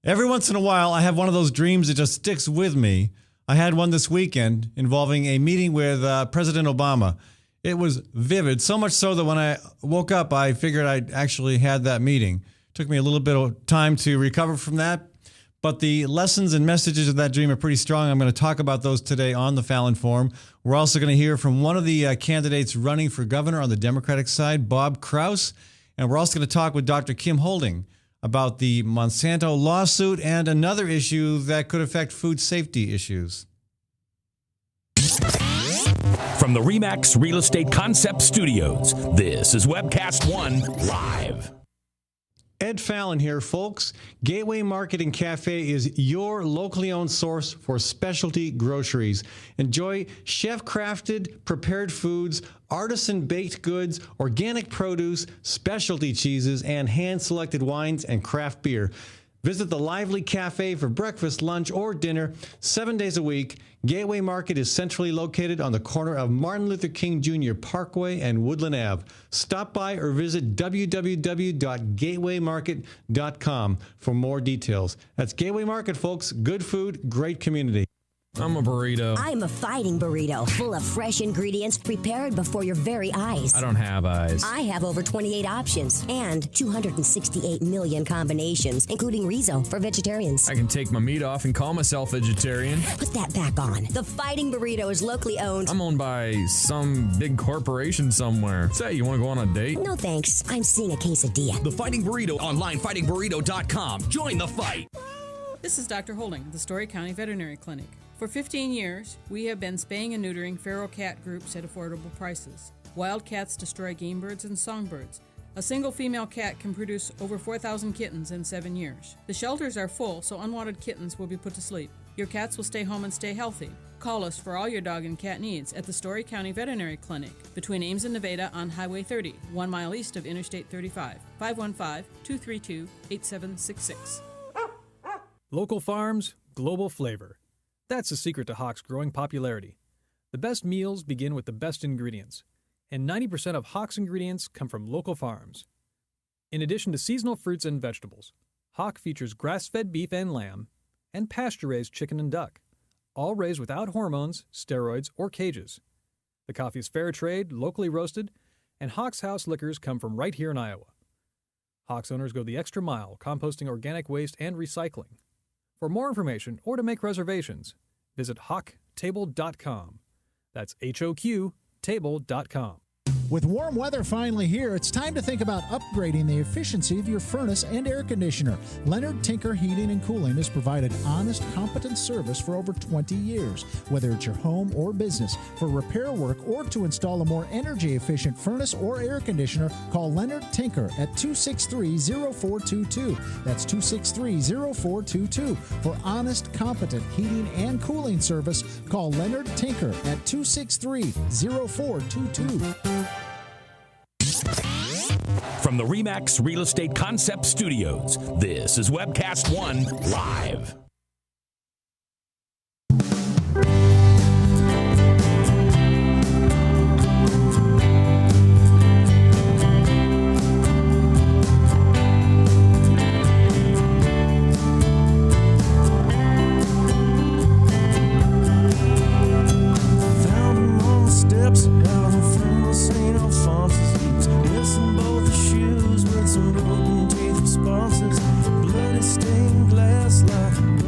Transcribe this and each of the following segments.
Every once in a while, I have one of those dreams that just sticks with me. I had one this weekend involving a meeting with President Obama. It was vivid, so much so that when I woke up, I figured I'd actually had that meeting. It took me a little bit of time to recover from that, but the lessons and messages of that dream are pretty strong. I'm going to talk about those today on the Fallon Forum. We're also going to hear from one of the candidates running for governor on the Democratic side, Bob Kraus, and we're also going to talk with Dr. Kim Holding about the Monsanto lawsuit and another issue that could affect food safety issues. From the RE/MAX Real Estate Concept Studios, this is Webcast One Live. Ed Fallon here, folks. Gateway Market and Cafe is your locally owned source for specialty groceries. Enjoy chef-crafted, prepared foods, artisan baked goods, organic produce, specialty cheeses, and hand-selected wines and craft beer. Visit the lively cafe for breakfast, lunch, or dinner 7 days a week. Gateway Market is centrally located on the corner of Martin Luther King Jr. Parkway and Woodland Ave. Stop by or visit www.gatewaymarket.com for more details. That's Gateway Market, folks. Good food, great community. I'm a burrito. I'm a fighting burrito, full of fresh ingredients prepared before your very eyes. I don't have eyes. I have over 28 options and 268 million combinations, including Rizo for vegetarians. I can take my meat off and call myself vegetarian. Put that back on. The Fighting Burrito is locally owned. I'm owned by some big corporation somewhere. Say, you want to go on a date? No thanks. I'm seeing a quesadilla. The Fighting Burrito online, fightingburrito.com. Join the fight. This is Dr. Holding of the Story County Veterinary Clinic. For 15 years, we have been spaying and neutering feral cat groups at affordable prices. Wild cats destroy game birds and songbirds. A single female cat can produce over 4,000 kittens in 7 years. The shelters are full, so unwanted kittens will be put to sleep. Your cats will stay home and stay healthy. Call us for all your dog and cat needs at the Story County Veterinary Clinic between Ames and Nevada on Highway 30, 1 mile east of Interstate 35, 515-232-8766. Local farms, global flavor. That's the secret to Hawk's growing popularity. The best meals begin with the best ingredients, and 90% of Hawk's ingredients come from local farms. In addition to seasonal fruits and vegetables, Hawk features grass-fed beef and lamb, and pasture-raised chicken and duck, all raised without hormones, steroids, or cages. The coffee is fair trade, locally roasted, and Hawk's House liquors come from right here in Iowa. Hawk's owners go the extra mile, composting organic waste and recycling. For more information or to make reservations, visit hawktable.com. That's HOQ table.com. With warm weather finally here, it's time to think about upgrading the efficiency of your furnace and air conditioner. Leonard Tinker Heating and Cooling has provided honest, competent service for over 20 years. Whether it's your home or business, for repair work or to install a more energy-efficient furnace or air conditioner, call Leonard Tinker at 263-0422. That's 263-0422. For honest, competent heating and cooling service, call Leonard Tinker at 263-0422. From the RE/MAX Real Estate Concept Studios, this is Webcast One Live.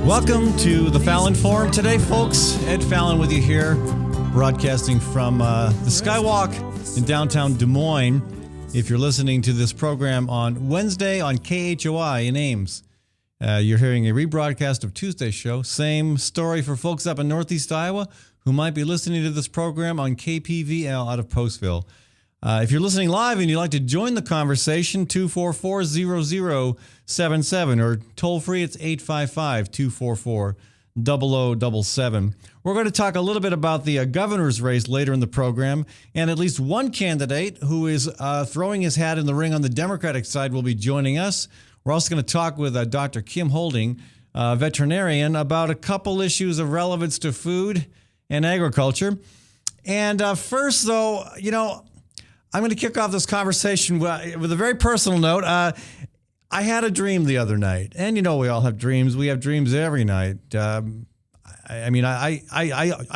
Welcome to the Fallon Forum today, folks. Ed Fallon with you here, broadcasting from the Skywalk in downtown Des Moines. If you're listening to this program on Wednesday on KHOI in Ames, you're hearing a rebroadcast of Tuesday's show. Same story for folks up in Northeast Iowa who might be listening to this program on KPVL out of Postville. If you're listening live and you'd like to join the conversation, 244-0077 or toll free, it's 855-244-0077. We're going to talk a little bit about the governor's race later in the program, and at least one candidate who is throwing his hat in the ring on the Democratic side will be joining us. We're also going to talk with Dr. Kim Holding, veterinarian, about a couple issues of relevance to food and agriculture. And first, though, I'm going to kick off this conversation with a very personal note. I had a dream the other night, and we all have dreams. We have dreams every night. I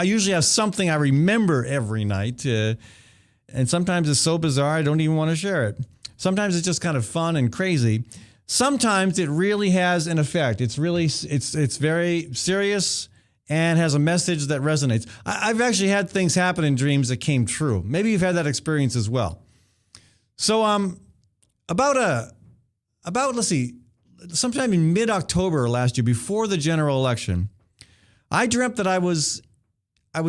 usually have something I remember every night, and sometimes it's so bizarre I don't even want to share it. Sometimes it's just kind of fun and crazy. Sometimes it really has an effect. It's very serious and has a message that resonates. I've actually had things happen in dreams that came true. Maybe you've had that experience as well. So let's see, sometime in mid-October last year, before the general election, I dreamt that I was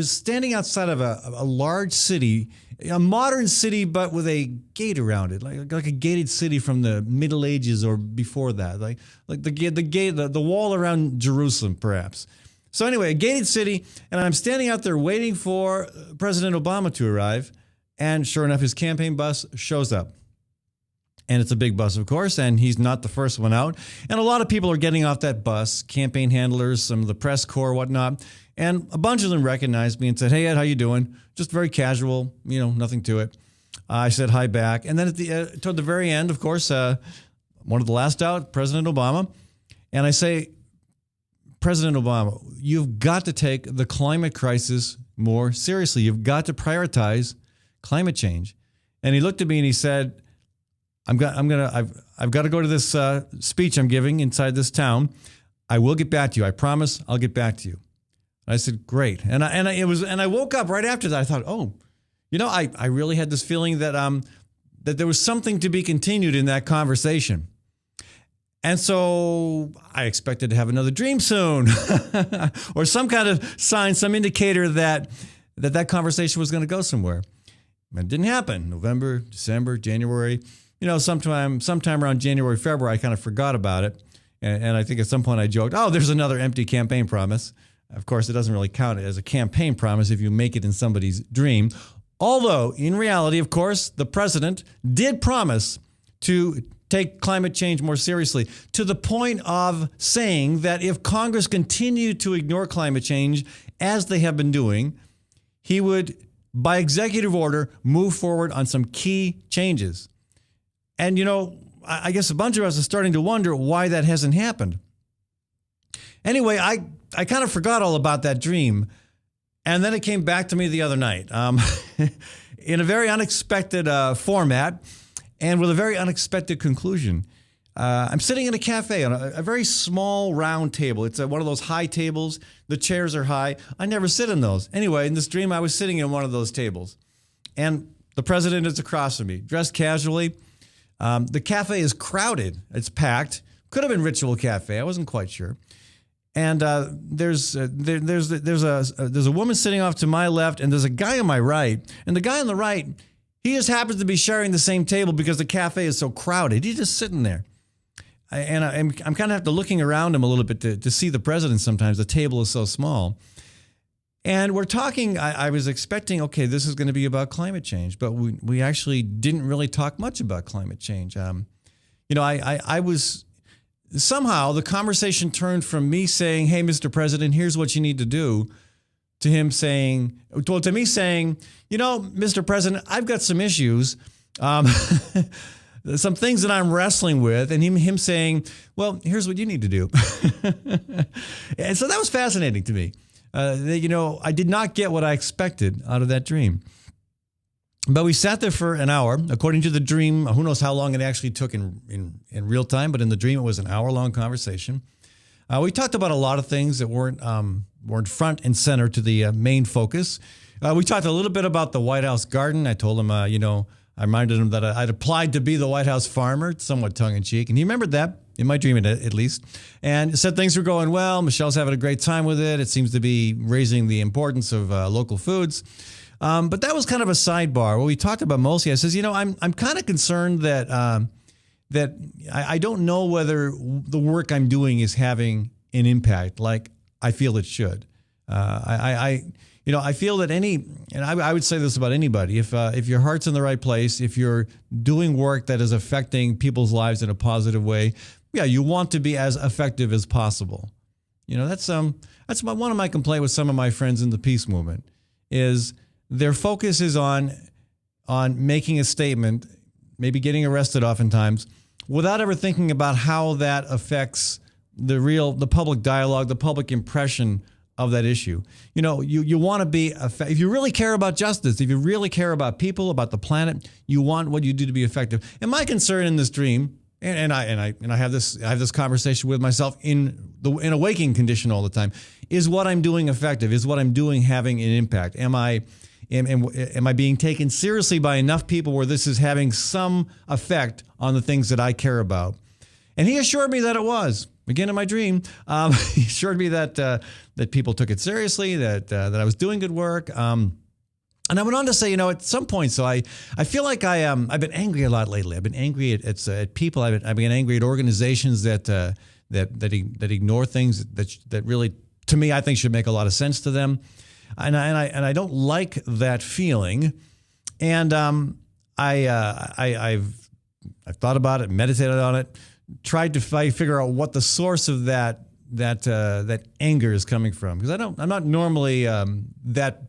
standing outside of a large city, a modern city, but with a gate around it, like a gated city from the Middle Ages or before that, like the wall around Jerusalem, perhaps. So anyway, a gated city, and I'm standing out there waiting for President Obama to arrive, and sure enough, his campaign bus shows up. And it's a big bus, of course, and he's not the first one out. And a lot of people are getting off that bus, campaign handlers, some of the press corps, whatnot. And a bunch of them recognized me and said, "Hey, Ed, how you doing?" Just very casual, nothing to it. I said hi back. And then toward the very end, of course, one of the last out, President Obama. And I say, "President Obama, you've got to take the climate crisis more seriously. You've got to prioritize climate change." And he looked at me and he said, I've got to go to this speech I'm giving inside this town. I will get back to you. I promise I'll get back to you. I said, "Great." And I woke up right after that. I thought, I really had this feeling that that there was something to be continued in that conversation. And so I expected to have another dream soon or some kind of sign, some indicator that conversation was going to go somewhere. And it didn't happen. November, December, January. Sometime around January, February, I kind of forgot about it. And I think at some point I joked, "Oh, there's another empty campaign promise." Of course, it doesn't really count as a campaign promise if you make it in somebody's dream. Although, in reality, of course, the president did promise to take climate change more seriously, to the point of saying that if Congress continued to ignore climate change as they have been doing, he would, by executive order, move forward on some key changes. And, I guess a bunch of us are starting to wonder why that hasn't happened. Anyway, I kind of forgot all about that dream. And then it came back to me the other night in a very unexpected format and with a very unexpected conclusion. I'm sitting in a cafe on a very small round table. It's one of those high tables. The chairs are high. I never sit in those. Anyway, in this dream, I was sitting in one of those tables. And the president is across from me, dressed casually. The cafe is crowded. It's packed. Could have been Ritual Cafe. I wasn't quite sure. And there's a woman sitting off to my left, and there's a guy on my right. And the guy on the right, he just happens to be sharing the same table because the cafe is so crowded. He's just sitting there. I'm kind of have to looking around him a little bit to see the president sometimes. The table is so small. And we're talking, I was expecting, okay, this is going to be about climate change, but we actually didn't really talk much about climate change. I was, somehow the conversation turned from me saying, "Hey, Mr. President, here's what you need to do," to me saying, "Mr. President, I've got some issues, some things that I'm wrestling with," and him saying, "Well, here's what you need to do." And so that was fascinating to me. I did not get what I expected out of that dream. But we sat there for an hour. According to the dream, who knows how long it actually took in real time, but in the dream it was an hour-long conversation. We talked about a lot of things that weren't front and center to the main focus. We talked a little bit about the White House garden. I told him, I reminded him that I'd applied to be the White House farmer, somewhat tongue-in-cheek, and he remembered that. In my dream, at least, and said things were going well. Michelle's having a great time with it. It seems to be raising the importance of local foods. But that was kind of a sidebar. What we talked about mostly, I says, I'm kind of concerned that I don't know whether the work I'm doing is having an impact like I feel it should. I feel that I would say this about anybody, if your heart's in the right place, if you're doing work that is affecting people's lives in a positive way, yeah, you want to be as effective as possible. That's one of my complaints with some of my friends in the peace movement is their focus is on making a statement, maybe getting arrested oftentimes, without ever thinking about how that affects the public dialogue, the public impression of that issue. You know, you want to be, if you really care about justice, if you really care about people, about the planet, you want what you do to be effective. And my concern in this dream, and I have this conversation with myself in a waking condition all the time, is what I'm doing effective? Is what I'm doing having an impact? Am I being taken seriously by enough people where this is having some effect on the things that I care about? And he assured me that it was. Again, in my dream, he assured me that people took it seriously, that I was doing good work. And I went on to say, you know, at some point, so I feel like I've been angry a lot lately. I've been angry at people. I've been angry at organizations that ignore things that really, to me, I think should make a lot of sense to them. And I don't like that feeling. And I've thought about it, meditated on it, tried to figure out what the source of that anger is coming from, because I'm not normally that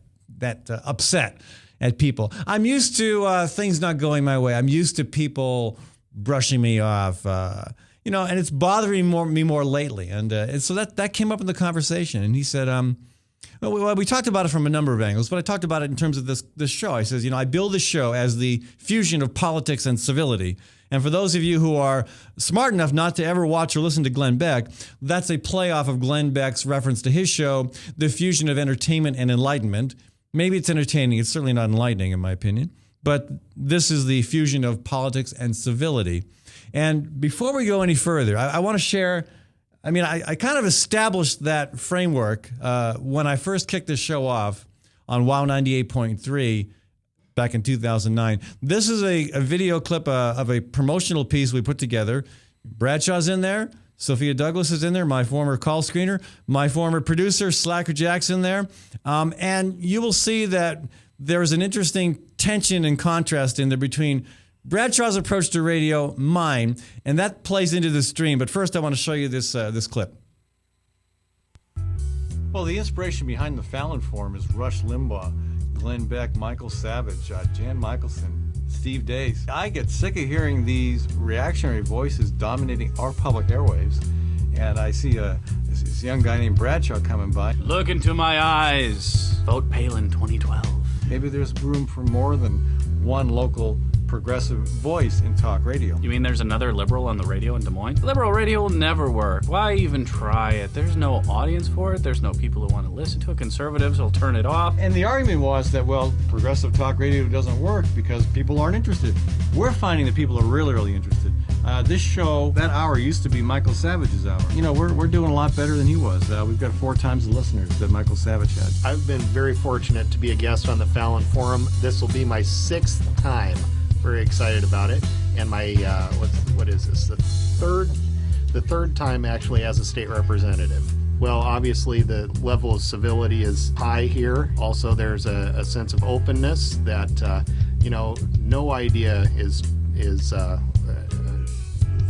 upset at people. I'm used to things not going my way. I'm used to people brushing me off, and it's bothering me more lately. And so that came up in the conversation. And he said, well, we talked about it from a number of angles, but I talked about it in terms of this show. I says, I build this show as the fusion of politics and civility. And for those of you who are smart enough not to ever watch or listen to Glenn Beck, that's a playoff of Glenn Beck's reference to his show, The Fusion of Entertainment and Enlightenment. Maybe it's entertaining. It's certainly not enlightening, in my opinion. But this is the fusion of politics and civility. And before we go any further, I want to share, I kind of established that framework when I first kicked this show off on WOW 98.3 back in 2009. This is a video clip of a promotional piece we put together. Bradshaw's in there. Sophia Douglas is in there, my former call screener. My former producer, Slacker Jack's in there. And you will see that there's an interesting tension and contrast in there between Bradshaw's approach to radio, mine, and that plays into this stream. But first, I want to show you this clip. Well, the inspiration behind the Fallon Forum is Rush Limbaugh, Glenn Beck, Michael Savage, Jan Michelson, Steve Dace. I get sick of hearing these reactionary voices dominating our public airwaves. And I see this young guy named Bradshaw coming by. Look into my eyes. Vote Palin 2012. Maybe there's room for more than one local progressive voice in talk radio. You mean there's another liberal on the radio in Des Moines? Liberal radio will never work. Why even try it? There's no audience for it. There's no people who want to listen to it. Conservatives will turn it off. And the argument was that, well, progressive talk radio doesn't work because people aren't interested. We're finding that people are really, really interested. This show, that hour used to be Michael Savage's hour. We're doing a lot better than he was. We've got 4 times the listeners that Michael Savage had. I've been very fortunate to be a guest on the Fallon Forum. This will be my 6th time. Very excited about it. And my, what is this? The third time actually as a state representative. Well, obviously the level of civility is high here. Also, there's a sense of openness that, no idea is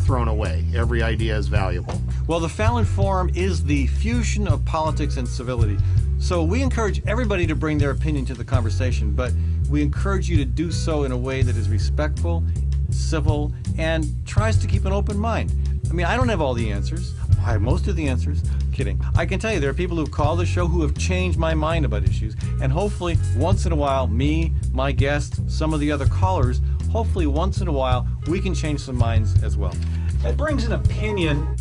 thrown away. Every idea is valuable. Well, the Fallon Forum is the fusion of politics and civility. So we encourage everybody to bring their opinion to the conversation, but we encourage you to do so in a way that is respectful, civil, and tries to keep an open mind. I don't have all the answers. I have most of the answers. Kidding. I can tell you there are people who call the show who have changed my mind about issues, and hopefully once in a while, me, my guests, some of the other callers, hopefully once in a while, we can change some minds as well. That brings an opinion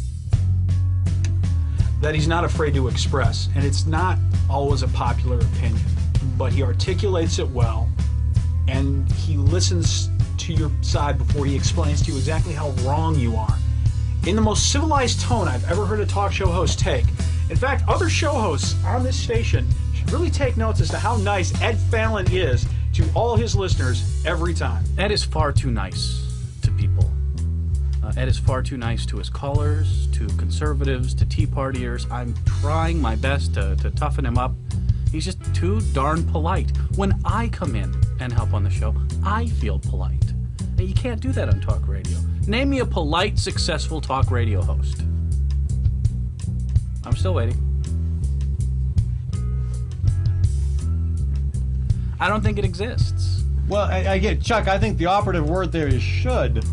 that he's not afraid to express, and it's not always a popular opinion, but he articulates it well, and he listens to your side before he explains to you exactly how wrong you are. In the most civilized tone I've ever heard a talk show host take. In fact, other show hosts on this station should really take notes as to how nice Ed Fallon is to all his listeners every time. Ed is far too nice to people. Ed is far too nice to his callers, to conservatives, to Tea Partiers. I'm trying my best to toughen him up. He's just too darn polite. When I come in and help on the show, I feel polite. And you can't do that on talk radio. Name me a polite, successful talk radio host. I'm still waiting. I don't think it exists. Well, I get Chuck. I think the operative word there is should.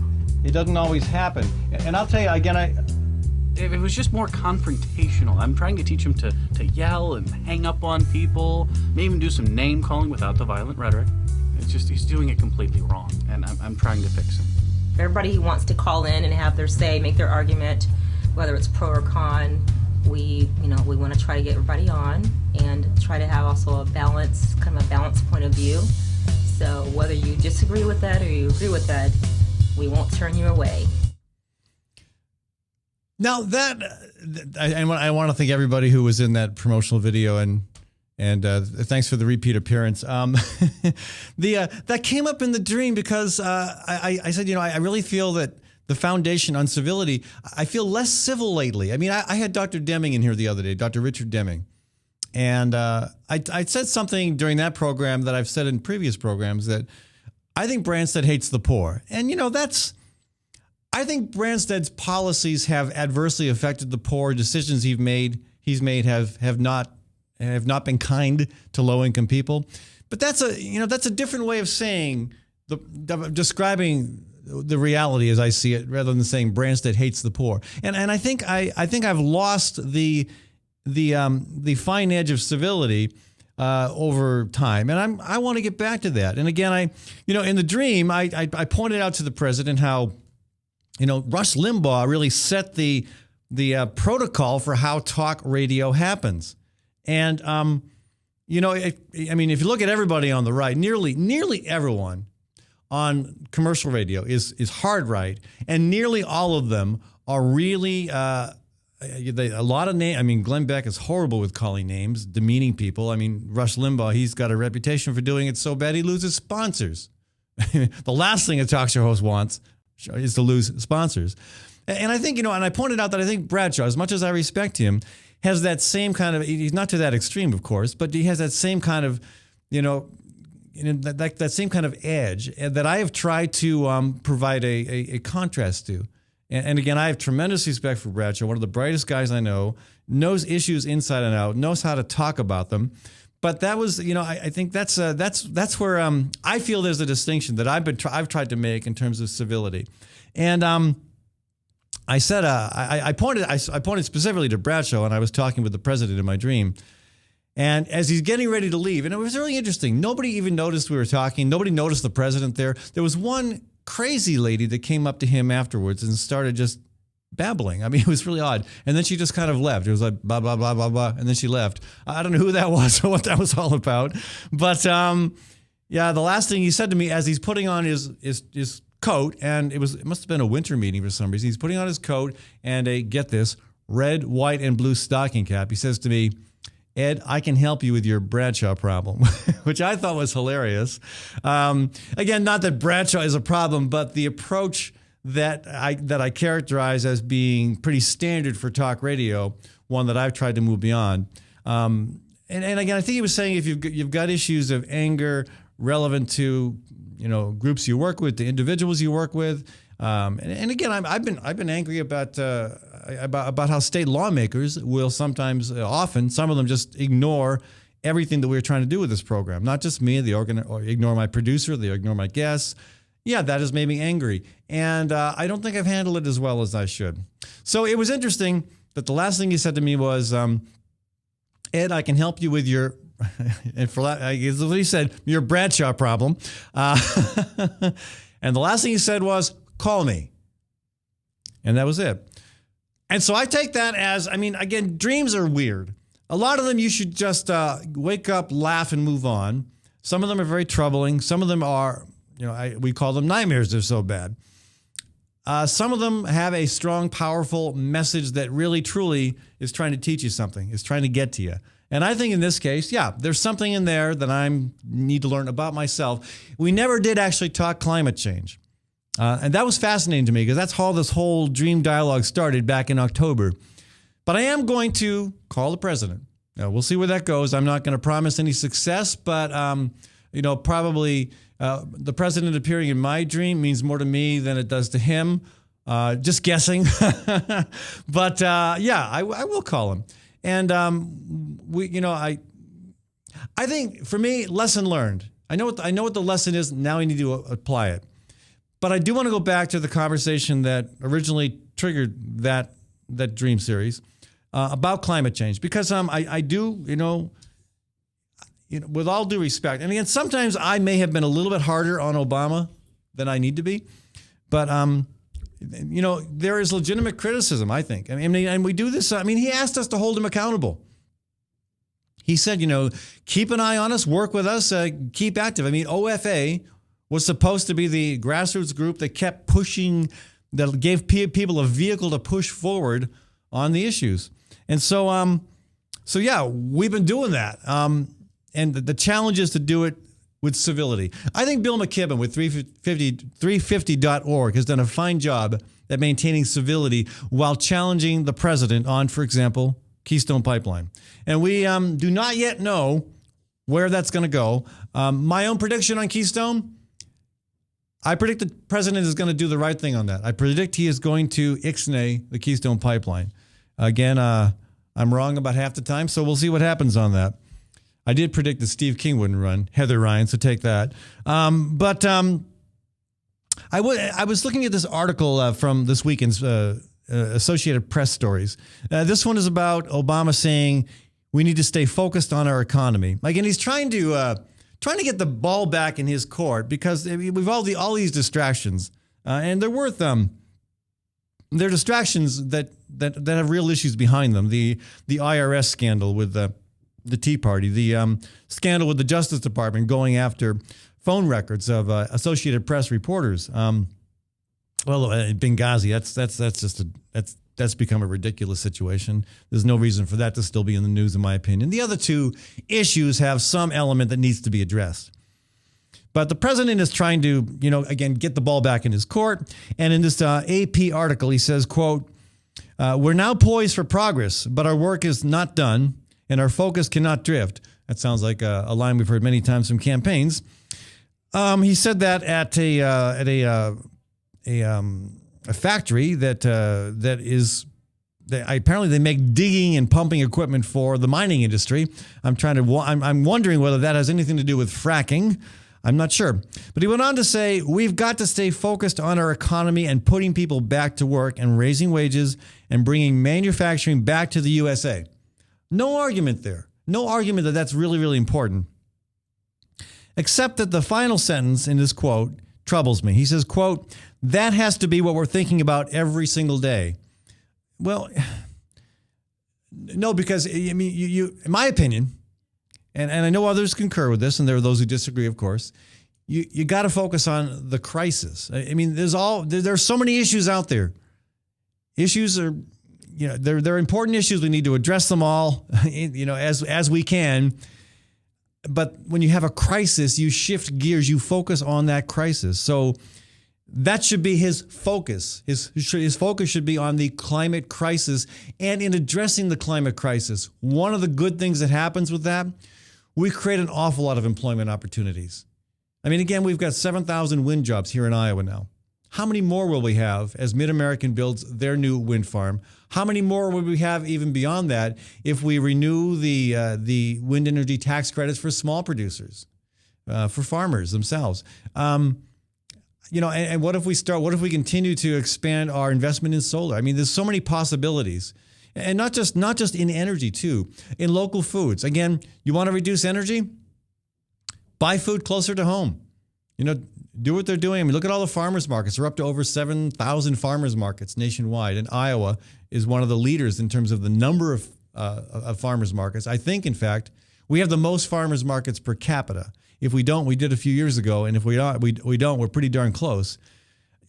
it doesn't always happen. And I'll tell you, again, It was just more confrontational. I'm trying to teach him to yell and hang up on people, maybe even do some name calling without the violent rhetoric. It's just, he's doing it completely wrong, and I'm trying to fix him. Everybody who wants to call in and have their say, make their argument, whether it's pro or con, we want to try to get everybody on and try to have also a balance, kind of a balanced point of view. So whether you disagree with that or you agree with that, we won't turn you away. Now I want to thank everybody who was in that promotional video, and thanks for the repeat appearance. That came up in the dream because I said, I really feel that the foundation on civility, I feel less civil lately. I mean, I had Dr. Deming in here the other day, Dr. Richard Deming, and I said something during that program that I've said in previous programs, that I think Branstad hates the poor, and I think Branstad's policies have adversely affected the poor. Decisions he's made have not been kind to low-income people. But that's a different way of saying describing the reality as I see it, rather than saying Branstad hates the poor. And I think I've lost the fine edge of civility over time, and I want to get back to that. And again, in the dream, I pointed out to the president how Rush Limbaugh really set the protocol for how talk radio happens. And, if you look at everybody on the right, nearly everyone on commercial radio is hard right, and nearly all of them are really a lot of names. Glenn Beck is horrible with calling names, demeaning people. Rush Limbaugh, he's got a reputation for doing it so bad he loses sponsors. The last thing a talk show host wants is to lose sponsors. And I think, and I pointed out that I think Bradshaw, as much as I respect him, has that same kind of, he's not to that extreme, of course, but he has that same kind of, that same kind of edge that I have tried to provide a contrast to. And again, I have tremendous respect for Bradshaw, one of the brightest guys I know, knows issues inside and out, knows how to talk about them. But that was, I think that's where I feel there's a distinction that I've tried to make in terms of civility. And I said I pointed specifically to Bradshaw, and I was talking with the president in my dream. And as he's getting ready to leave, and it was really interesting. Nobody even noticed we were talking. Nobody noticed the president there. There was one crazy lady that came up to him afterwards and started just babbling. It was really odd. And then she just kind of left. It was like blah, blah, blah, blah, blah. And then she left. I don't know who that was or what that was all about. But the last thing he said to me as he's putting on his coat, and it must have been a winter meeting for some reason. He's putting on his coat and get this, red, white, and blue stocking cap. He says to me, "Ed, I can help you with your Bradshaw problem," which I thought was hilarious. Again, not that Bradshaw is a problem, but the approach that I characterize as being pretty standard for talk radio, one that I've tried to move beyond. And again, I think he was saying if you've got issues of anger relevant to groups you work with, to individuals you work with, and again, I've been angry about how state lawmakers will often some of them just ignore everything that we're trying to do with this program. Not just me, or ignore my producer, they ignore my guests. Yeah, that has made me angry. And I don't think I've handled it as well as I should. So it was interesting that the last thing he said to me was, "Ed, I can help you with your," and for that, what he said, "your Bradshaw problem." And the last thing he said was, "Call me." And that was it. And so I take that as, again, dreams are weird. A lot of them you should just wake up, laugh, and move on. Some of them are very troubling. Some of them are, we call them nightmares. They're so bad. Some of them have a strong, powerful message that really, truly is trying to teach you something, is trying to get to you. And I think in this case, there's something in there that I need to learn about myself. We never did actually talk climate change. And that was fascinating to me because that's how this whole dream dialogue started back in October. But I am going to call the president. Now, we'll see where that goes. I'm not going to promise any success, but, probably the president appearing in my dream means more to me than it does to him. Just guessing. But, I will call him. And, I think for me, lesson learned. I know what the lesson is. Now I need to apply it. But I do want to go back to the conversation that originally triggered that Dream series about climate change, because I do, with all due respect, and again, sometimes I may have been a little bit harder on Obama than I need to be, but there is legitimate criticism, I think. I mean, and we do this. I mean, he asked us to hold him accountable. He said, keep an eye on us, work with us, keep active. I mean, OFA was supposed to be the grassroots group that kept pushing, that gave people a vehicle to push forward on the issues. And so yeah, we've been doing that. And the challenge is to do it with civility. I think Bill McKibben with 350.org has done a fine job at maintaining civility while challenging the president on, for example, Keystone Pipeline. And we do not yet know where that's going to go. My own prediction on Keystone, I predict the president is going to do the right thing on that. I predict he is going to ixnay the Keystone Pipeline. Again, I'm wrong about half the time, so we'll see what happens on that. I did predict that Steve King wouldn't run, Heather Ryan, so take that. But I was looking at this article from this weekend's Associated Press stories. This one is about Obama saying we need to stay focused on our economy. Again, he's trying to get the ball back in his court because we've all these distractions, and they're worth they're distractions that have real issues behind them. The IRS scandal with the Tea Party, the scandal with the Justice Department going after phone records of Associated Press reporters. Benghazi, that's become a ridiculous situation. There's no reason for that to still be in the news, in my opinion. The other two issues have some element that needs to be addressed. But the president is trying to, again, get the ball back in his court. And in this AP article, he says, quote, we're now poised for progress, but our work is not done and our focus cannot drift. That sounds like a line we've heard many times from campaigns. He said that at a factory that apparently they make digging and pumping equipment for the mining industry. I'm wondering whether that has anything to do with fracking. I'm not sure. But he went on to say, we've got to stay focused on our economy and putting people back to work and raising wages and bringing manufacturing back to the USA. No argument there. No argument that that's really, really important. Except that the final sentence in this quote troubles me. He says, quote, that has to be what we're thinking about every single day. Well, no, because I mean, you in my opinion, and I know others concur with this, and there are those who disagree, of course, you got to focus on the crisis. I mean, there's so many issues out there. Issues are, they're important issues. We need to address them all, as we can. But when you have a crisis, you shift gears, you focus on that crisis. So that should be his focus. His focus should be on the climate crisis. And in addressing the climate crisis, one of the good things that happens with that, we create an awful lot of employment opportunities. I mean, again, we've got 7,000 wind jobs here in Iowa now. How many more will we have as Mid-American builds their new wind farm? How many more will we have even beyond that if we renew the wind energy tax credits for small producers, for farmers themselves? And what if we continue to expand our investment in solar? I mean, there's so many possibilities. And not just in energy, too. In local foods. Again, you want to reduce energy? Buy food closer to home. Do what they're doing. I mean, look at all the farmers markets. They're up to over 7,000 farmers markets nationwide. And Iowa is one of the leaders in terms of the number of farmers markets. I think, in fact, we have the most farmers markets per capita. If we don't, we did a few years ago. And if we don't, we're pretty darn close.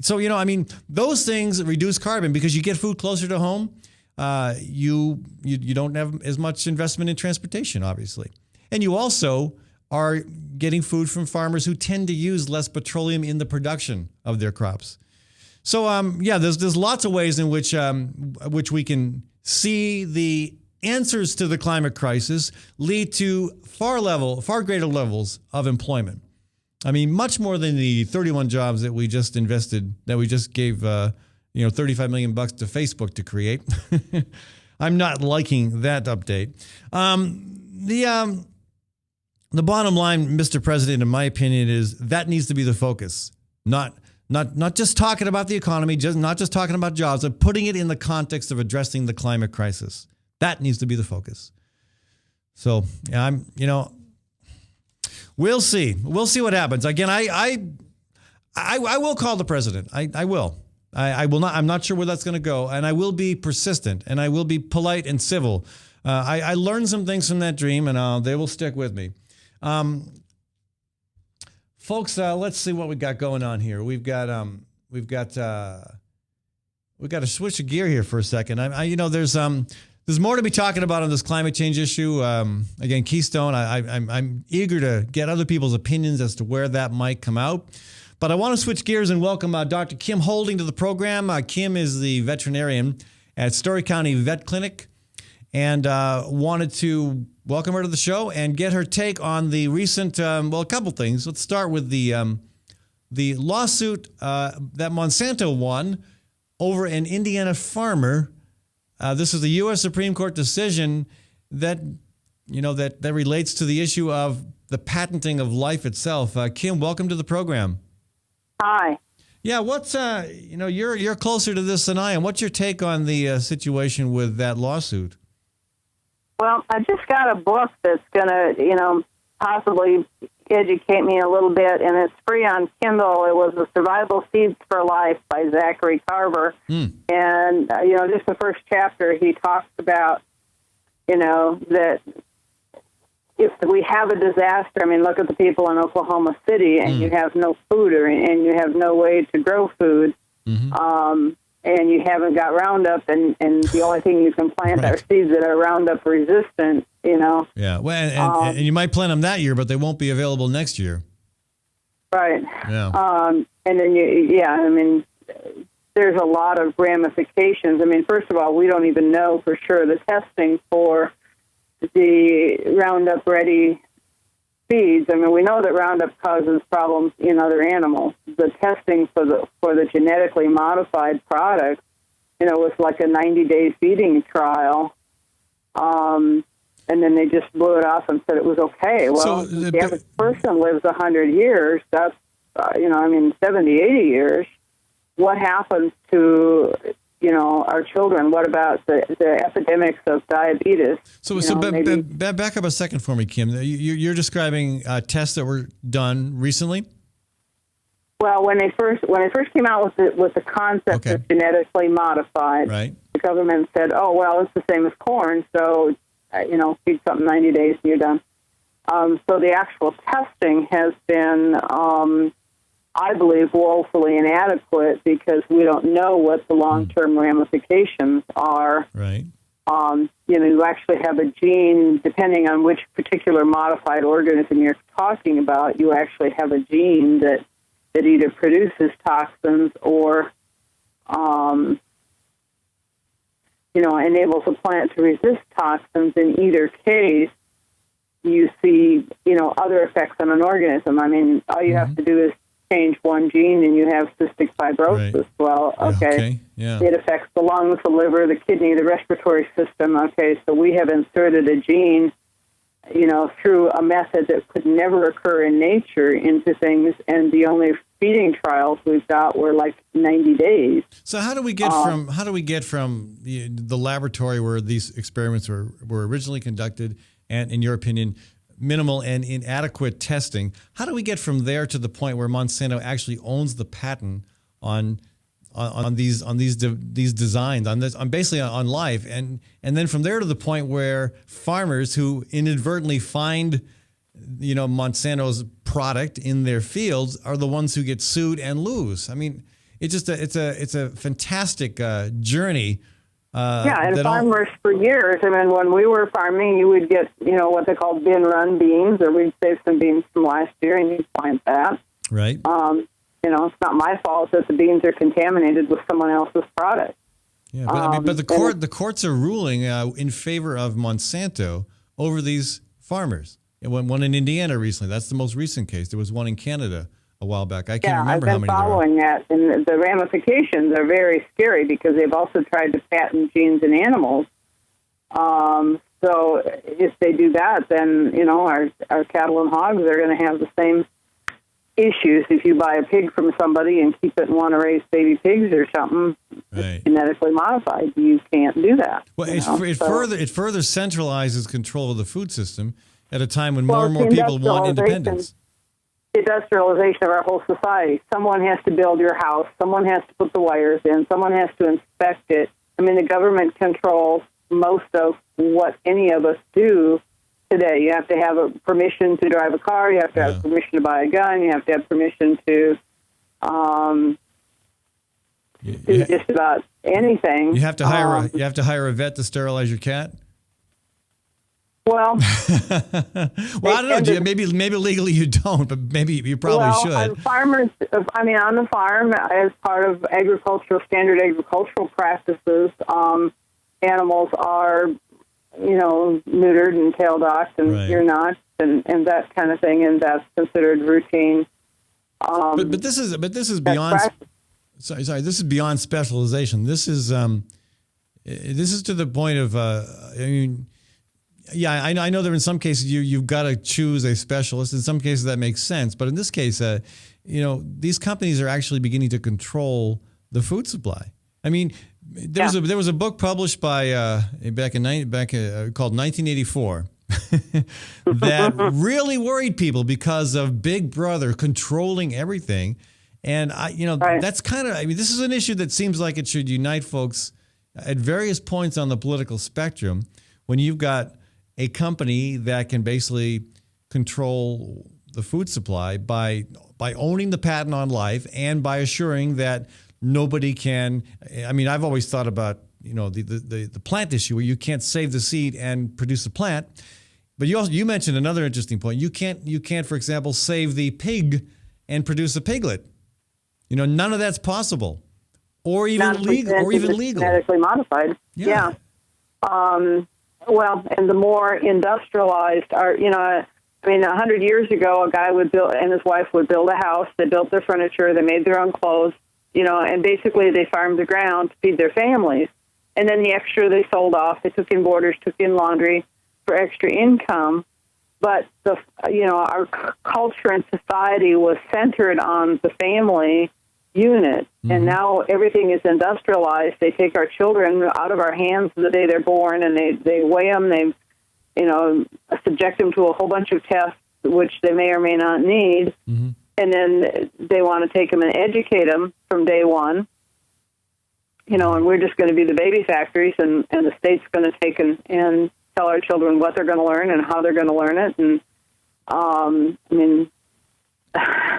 So, I mean, those things reduce carbon because you get food closer to home. You don't have as much investment in transportation, obviously. And you also are getting food from farmers who tend to use less petroleum in the production of their crops. So, there's lots of ways in which we can see the answers to the climate crisis lead to far greater levels of employment. I mean, much more than the 31 jobs that we just gave $35 million to Facebook to create. I'm not liking that update. The bottom line, Mr. President, in my opinion, is that needs to be the focus, not Not just talking about the economy, not just talking about jobs, but putting it in the context of addressing the climate crisis. That needs to be the focus. So we'll see. We'll see what happens. Again, I will call the president. I will. I will not. I'm not sure where that's going to go, and I will be persistent, and I will be polite and civil. I learned some things from that dream, and they will stick with me. Folks, let's see what we got going on here. We've got to switch a gear here for a second. There's more to be talking about on this climate change issue. Again, Keystone. I'm eager to get other people's opinions as to where that might come out. But I want to switch gears and welcome Dr. Kim Holding to the program. Kim is the veterinarian at Story County Vet Clinic, and wanted to welcome her to the show and get her take on the recent, a couple things. Let's start with the lawsuit that Monsanto won over an Indiana farmer. This is the U.S. Supreme Court decision that relates to the issue of the patenting of life itself. Kim, welcome to the program. Hi. Yeah, what's you're closer to this than I am. What's your take on the situation with that lawsuit? Well, I just got a book that's going to, possibly educate me a little bit, and it's free on Kindle. It was The Survival Seeds for Life by Zachary Carver. And, just the first chapter, he talks about, that if we have a disaster, look at the people in Oklahoma City, and you have no food, and you have no way to grow food, and you haven't got Roundup, and the only thing you can plant are seeds that are Roundup resistant, Yeah, well, and you might plant them that year, but they won't be available next year. Right. Yeah. And then there's a lot of ramifications. First of all, we don't even know for sure the testing for the Roundup Ready seeds. We know that Roundup causes problems in other animals. The testing for the genetically modified product, was like a 90-day feeding trial. And then they just blew it off and said it was okay. Well, the average person lives 100 years. That's, 70, 80 years. What happens to, our children? What about the epidemics of diabetes? Back up a second for me, Kim. You're describing tests that were done recently? Well, when they first came out with the concept of genetically modified, the government said, "Oh, well, it's the same as corn, so feed something 90 days and you're done." So the actual testing has been, I believe, woefully inadequate because we don't know what the long-term ramifications are. Right. You actually have a gene, depending on which particular modified organism you're talking about, you actually have a gene that either produces toxins or, enables a plant to resist toxins. In either case, you see, other effects on an organism. All you have to do is change one gene and you have cystic fibrosis. Right. Well, it affects the lungs, the liver, the kidney, the respiratory system. Okay, so we have inserted a gene, through a method that could never occur in nature into things, and the only feeding trials we've got were like 90 days. So how do we get from the laboratory where these experiments were originally conducted, and in your opinion, minimal and inadequate testing? How do we get from there to the point where Monsanto actually owns the patent on these designs, on life, and then from there to the point where farmers who inadvertently find Monsanto's product in their fields are the ones who get sued and lose? It's a fantastic journey. Farmers for years. When we were farming, you would get what they call bin run beans, or we'd save some beans from last year and you'd plant that. Right. It's not my fault that the beans are contaminated with someone else's product. Yeah, but the courts are ruling in favor of Monsanto over these farmers. One in Indiana recently. That's the most recent case. There was one in Canada a while back. I can't remember how many there are. I've been following that, and the ramifications are very scary because they've also tried to patent genes in animals. So if they do that, then our cattle and hogs are going to have the same issues. If you buy a pig from somebody and keep it and want to raise baby pigs or something, it's genetically modified. You can't do that. Well, it further centralizes control of the food system at a time when more and more people want independence. The industrialization of our whole society. Someone has to build your house. Someone has to put the wires in. Someone has to inspect it. I mean, the government controls most of what any of us do today. You have to have a permission to drive a car. You have to have permission to buy a gun. You have to have permission to do just about anything. You have to hire a vet to sterilize your cat. Well, well, I don't know. Maybe legally you don't, but maybe you probably should. Farmers. I mean, on the farm, as part of standard agricultural practices, animals are, neutered and tail docked, and you're not, and that kind of thing, and that's considered routine. But this is beyond. Sorry. This is beyond specialization. This is to the point of. Yeah, I know that in some cases you've got to choose a specialist. In some cases that makes sense, but in this case, these companies are actually beginning to control the food supply. I mean, there was a book published by called 1984 that really worried people because of Big Brother controlling everything, and that's kind of. I mean, this is an issue that seems like it should unite folks at various points on the political spectrum. When you've got a company that can basically control the food supply by owning the patent on life and by assuring that nobody can. I mean, I've always thought about the plant issue where you can't save the seed and produce a plant, but you mentioned another interesting point. You can't, for example, save the pig and produce a piglet. None of that's possible, or even legal. Genetically modified. Yeah. Well, and the more industrialized are, 100 years ago, a guy would build, and his wife would build a house. They built their furniture. They made their own clothes, and basically they farmed the ground to feed their families. And then the extra they sold off. They took in boarders, took in laundry for extra income. But our culture and society was centered on the family unit, and now everything is industrialized. They take our children out of our hands the day they're born, and they weigh them. They, subject them to a whole bunch of tests, which they may or may not need, and then they want to take them and educate them from day one. And we're just going to be the baby factories, and the state's going to take and tell our children what they're going to learn and how they're going to learn it, and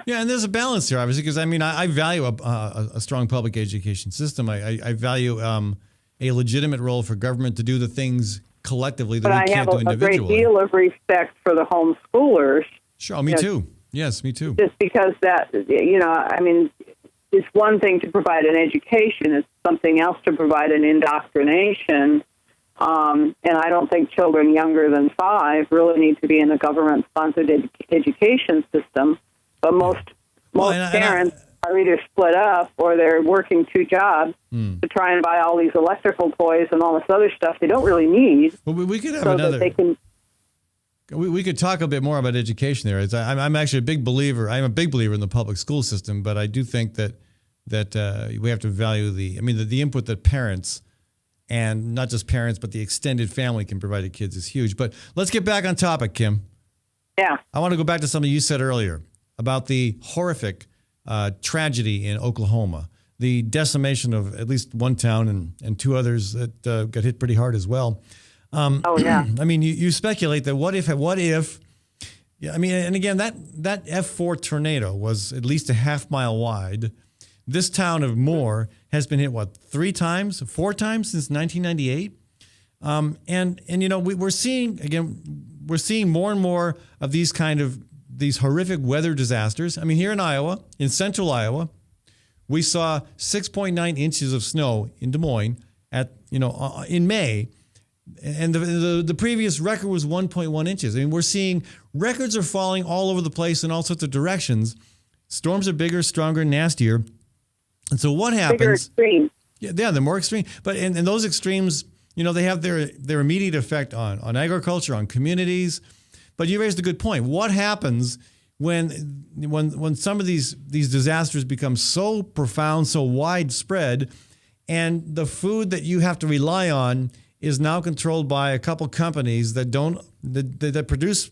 yeah, and there's a balance here, obviously, because I value a strong public education system. I value a legitimate role for government to do the things collectively that we can't do individually. But I have a great deal of respect for the homeschoolers. Sure, me too. Yes, me too. Just because that, it's one thing to provide an education; it's something else to provide an indoctrination. And I don't think children younger than 5 really need to be in a government-sponsored education system. But most parents are either split up or they're working 2 jobs to try and buy all these electrical toys and all this other stuff they don't really need. Well, we could have another. We could talk a bit more about education there. I'm actually a big believer. I'm a big believer in the public school system, but I do think that we have to value the input that parents, and not just parents, but the extended family can provide to kids is huge. But let's get back on topic, Kim. Yeah. I want to go back to something you said earlier about the horrific tragedy in Oklahoma, the decimation of at least one town and 2 others that got hit pretty hard as well. You speculate that what if, and again, that F4 tornado was at least a half-mile wide. This town of Moore has been hit, 4 times since 1998? We're seeing more and more of these horrific weather disasters. I mean, here in Iowa, in central Iowa, we saw 6.9 inches of snow in Des Moines in May, and the previous record was 1.1 inches. I mean, we're seeing records are falling all over the place in all sorts of directions. Storms are bigger, stronger, nastier. And so what happens? Bigger extreme. Yeah, they're more extreme. But in those extremes, they have their immediate effect on agriculture, on communities. But you raised a good point. What happens when some of these disasters become so profound, so widespread, and the food that you have to rely on is now controlled by a couple companies that produce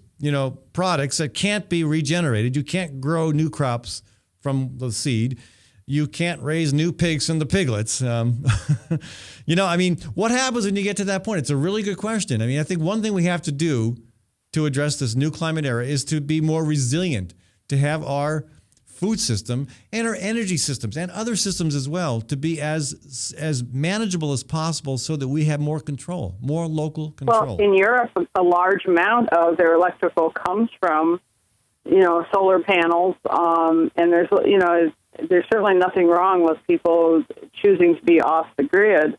products that can't be regenerated. You can't grow new crops from the seed. You can't raise new pigs from the piglets. What happens when you get to that point? It's a really good question. I think one thing we have to do to address this new climate era is to be more resilient, to have our food system and our energy systems and other systems as well to be as manageable as possible so that we have more control, more local control. Well, in Europe, a large amount of their electrical comes from, solar panels, and there's certainly nothing wrong with people choosing to be off the grid.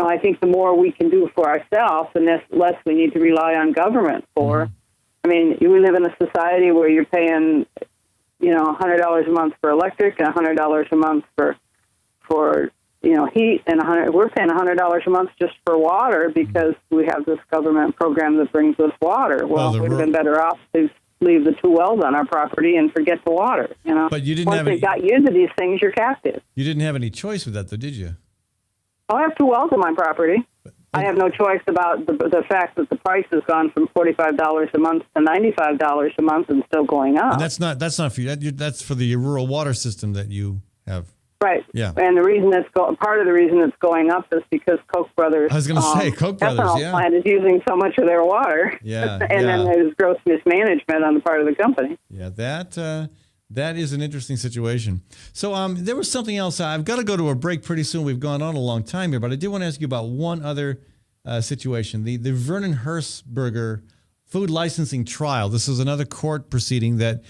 I think the more we can do for ourselves, the less we need to rely on government for. We live in a society where you're paying, $100 a month for electric and $100 a month for heat, and we're paying $100 a month just for water because we have this government program that brings us water. Well, we'd have been better off to leave the 2 wells on our property and forget the water. But you didn't Once have they got you into these things, you're captive. You didn't have any choice with that, though, did you? I have 2 wells on my property. I have no choice about the fact that the price has gone from $45 a month to $95 a month and still going up. And that's not for you. That's for the rural water system that you have. Right. Yeah. And the reason part of the reason it's going up is because Koch brothers. I was going to say Koch brothers. ethanol Yeah. plant is using so much of their water. Yeah. And then there's gross mismanagement on the part of the company. Yeah. That is an interesting situation. So there was something else. I've got to go to a break pretty soon. We've gone on a long time here, but I did want to ask you about one other situation. The Vernon Hershberger food licensing trial. This is another court proceeding that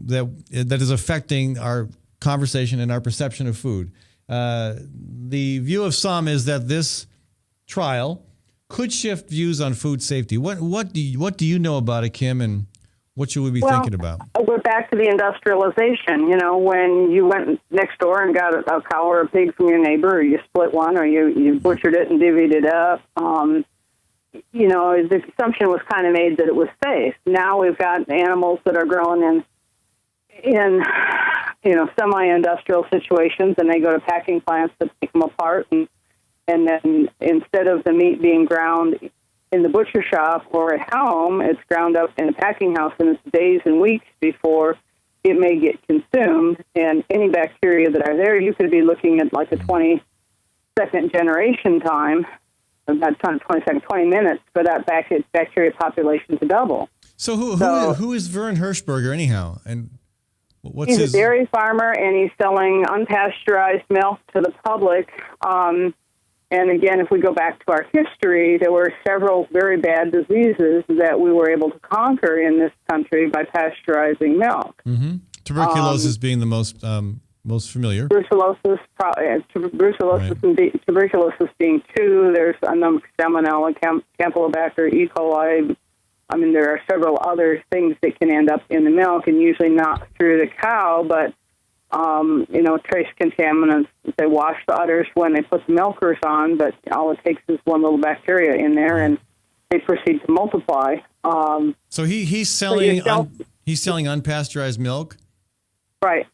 is affecting our conversation and our perception of food. The view of some is that this trial could shift views on food safety. What do you know about it, Kim, and what should we be thinking about? We're back to the industrialization. When you went next door and got a cow or a pig from your neighbor, or you split one, or you butchered it and divvied it up, the assumption was kind of made that it was safe. Now we've got animals that are grown in semi-industrial situations, and they go to packing plants that take them apart, and then instead of the meat being ground in the butcher shop or at home, it's ground up in a packing house, and it's days and weeks before it may get consumed. And any bacteria that are there, you could be looking at like a 20-second generation time, about 20 minutes for that bacteria population to double. So who is Vern Hershberger anyhow? And what's he's a dairy farmer, and he's selling unpasteurized milk to the public. And again, if we go back to our history, there were several very bad diseases that we were able to conquer in this country by pasteurizing milk. Mm-hmm. Tuberculosis being the most familiar. Brucellosis being 2. There's Salmonella, Campylobacter, E. coli. There are several other things that can end up in the milk, and usually not through the cow, but trace contaminants. They wash the udders when they put the milkers on, but all it takes is one little bacteria in there, and they proceed to multiply. So he's selling unpasteurized milk, right?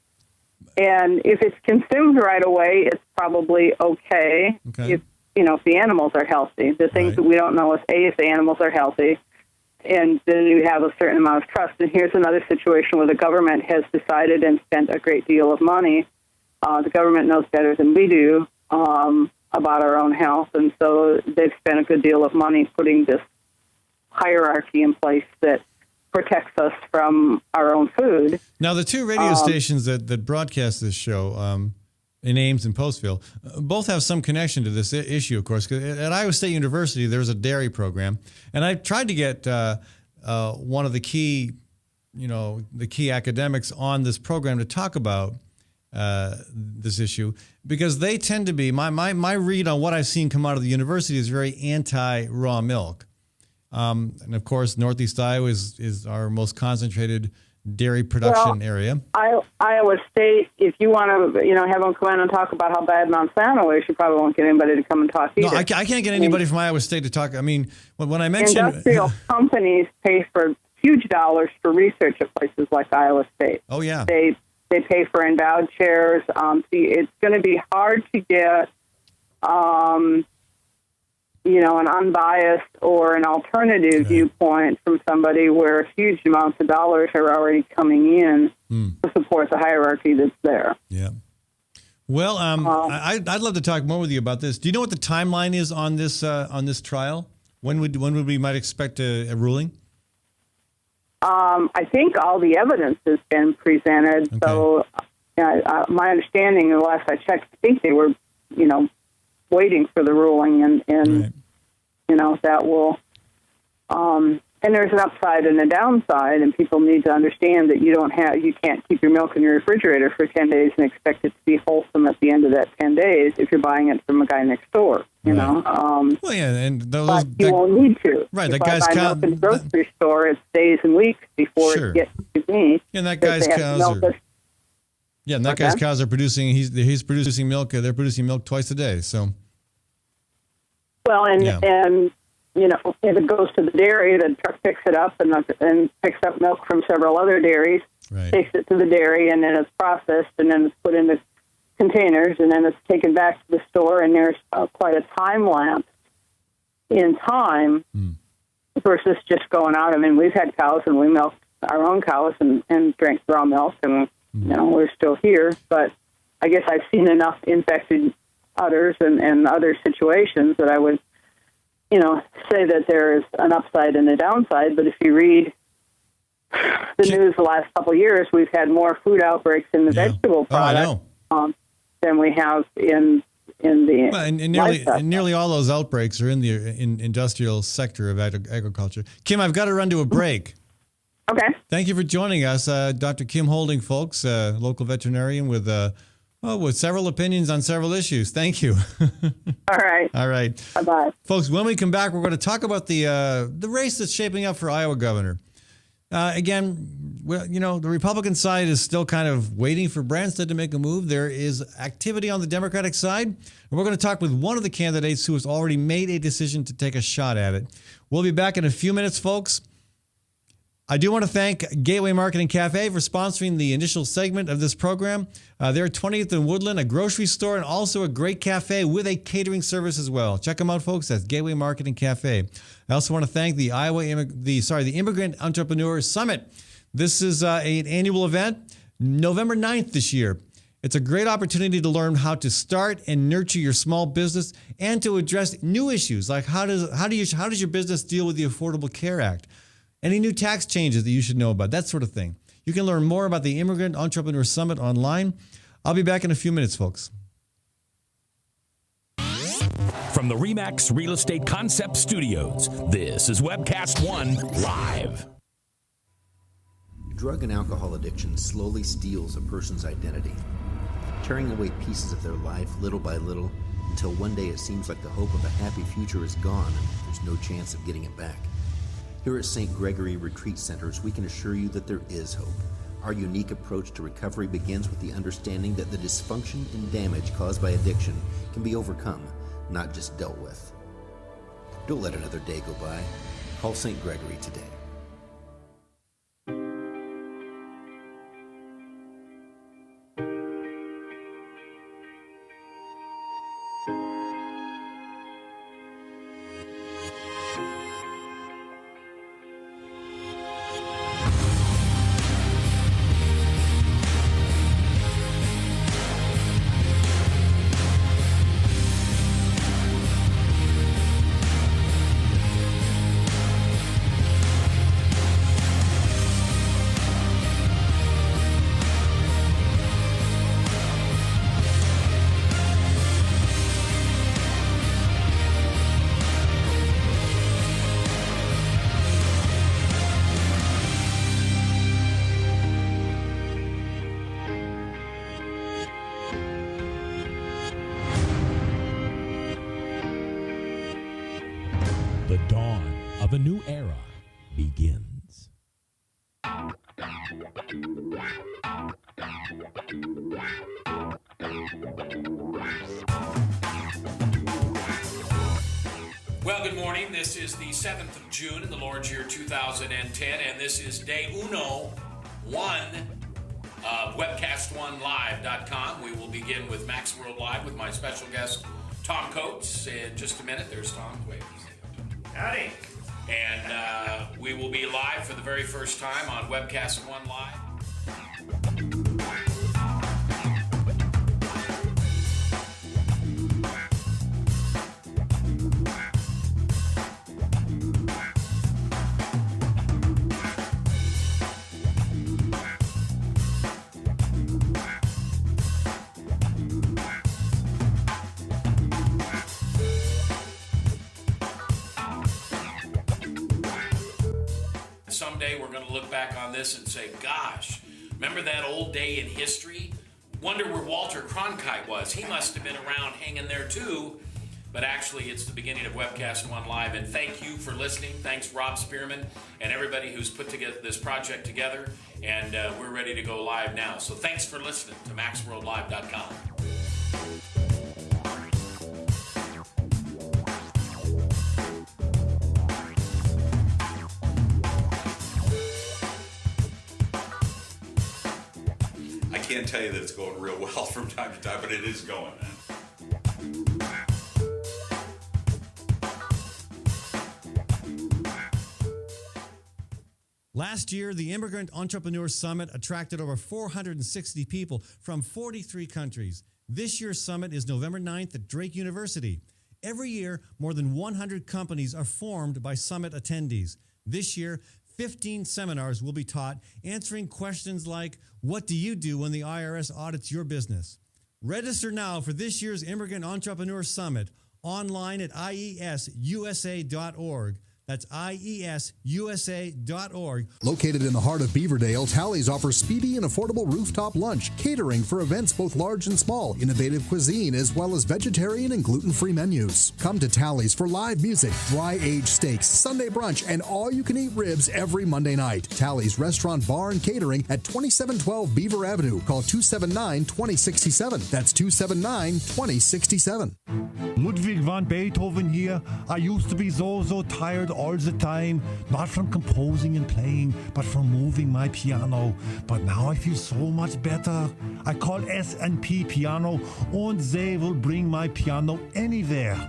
And if it's consumed right away, it's probably okay. If the animals are healthy. The things that we don't know is if the animals are healthy. And then you have a certain amount of trust. And here's another situation where the government has decided and spent a great deal of money. The government knows better than we do about our own health, and so they've spent a good deal of money putting this hierarchy in place that protects us from our own food. Now, the 2 radio stations that broadcast this show in Ames and Postville both have some connection to this issue, of course. 'Cause at Iowa State University, there's a dairy program, and I tried to get one of the key academics on this program to talk about this issue, because they tend to be, my read on what I've seen come out of the university is very anti-raw milk. And of course, Northeast Iowa is our most concentrated dairy production area. Iowa State, if you want to, have them come in and talk about how bad Monsanto is, you probably won't get anybody to come and talk either. No, I can't get anybody from Iowa State to talk. When I mentioned industrial companies pay for huge dollars for research at places like Iowa State. Oh, yeah. They pay for endowed chairs. It's going to be hard to get, an unbiased or an alternative viewpoint from somebody where huge amounts of dollars are already coming in to support the hierarchy that's there. Yeah. Well, I'd love to talk more with you about this. Do you know what the timeline is on this trial? When would we might expect a ruling? I think all the evidence has been presented. Okay. So, my understanding, the last I checked, I think they were, waiting for the ruling, and right. That will. And there's an upside and a downside, and people need to understand that you can't keep your milk in your refrigerator for 10 days and expect it to be wholesome at the end of that 10 days if you're buying it from a guy next door. You know. Well, yeah, and but you won't need to. Right, if that guy's I buy milk in the grocery store, it's days and weeks before it gets to me. And that guy's cows are. Yeah, and that guy's cows are producing. He's producing milk. They're producing milk twice a day. So. Well, and if it goes to the dairy, the truck picks it up and picks up milk from several other dairies, takes it to the dairy, and then it's processed, and then it's put into containers, and then it's taken back to the store, and there's quite a time lapse in time versus just going out. I mean, we've had cows, and we milked our own cows and drank raw milk, and we're still here, but I guess I've seen enough infected udders and other situations that I would say that there is an upside and a downside. But if you read the news the last couple of years, we've had more food outbreaks in the vegetable product than we have in the and nearly all those outbreaks are in the industrial sector of agriculture. Kim, I've got to run to a break. Okay. Thank you for joining us, Dr. Kim Holding, folks, local veterinarian with several opinions on several issues. Thank you. All right. All right. Bye-bye. Folks, when we come back, we're going to talk about the race that's shaping up for Iowa governor. Again, the Republican side is still kind of waiting for Branstad to make a move. There is activity on the Democratic side. And we're going to talk with one of the candidates who has already made a decision to take a shot at it. We'll be back in a few minutes, folks. I do want to thank Gateway Marketing Cafe for sponsoring the initial segment of this program. They're 20th and Woodland, a grocery store, and also a great cafe with a catering service as well. Check them out, folks. That's Gateway Marketing Cafe. I also want to thank the the Immigrant Entrepreneur Summit. This is an annual event, November 9th this year. It's a great opportunity to learn how to start and nurture your small business and to address new issues like how does your business deal with the Affordable Care Act? Any new tax changes that you should know about, that sort of thing. You can learn more about the Immigrant Entrepreneur Summit online. I'll be back in a few minutes, folks. From the RE/MAX Real Estate Concept Studios, this is Webcast One Live. Drug and alcohol addiction slowly steals a person's identity, tearing away pieces of their life little by little until one day it seems like the hope of a happy future is gone and there's no chance of getting it back. Here at St. Gregory Retreat Centers, we can assure you that there is hope. Our unique approach to recovery begins with the understanding that the dysfunction and damage caused by addiction can be overcome, not just dealt with. Don't let another day go by. Call St. Gregory today. The dawn of a new era begins. Well, good morning. This is the 7th of June in the Lord's year 2010, and this is day 1 of WebcastOneLive.com. We will begin with Max World Live with my special guest, Tom Coates. In just a minute, there's Tom. Wait. Howdy. And we will be live for the very first time on Webcast One Live. Someday we're going to look back on this and say, gosh, remember that old day in history? Wonder where Walter Cronkite was. He must have been around hanging there too. But actually, it's the beginning of Webcast One Live. And thank you for listening. Thanks, Rob Spearman, and everybody who's put together this project together. And we're ready to go live now. So thanks for listening to MaxWorldLive.com. I can't tell you that it's going real well from time to time, but it is going. Last year, the Immigrant Entrepreneur Summit attracted over 460 people from 43 countries. This year's summit is November 9th at Drake University. Every year, more than 100 companies are formed by summit attendees. This year, 15 seminars will be taught answering questions like, what do you do when the IRS audits your business? Register now for this year's Immigrant Entrepreneur Summit online at iesusa.org. That's iesusa.org. Located in the heart of Beaverdale, Tally's offers speedy and affordable rooftop lunch, catering for events both large and small, innovative cuisine, as well as vegetarian and gluten-free menus. Come to Tally's for live music, dry-aged steaks, Sunday brunch, and all-you-can-eat ribs every Monday night. Tally's Restaurant, Bar, and Catering at 2712 Beaver Avenue. Call 279-2067. That's 279-2067. Ludwig van Beethoven here. I used to be so tired all the time, not from composing and playing, but from moving my piano. But now I feel so much better. I call S&P Piano, and they will bring my piano anywhere.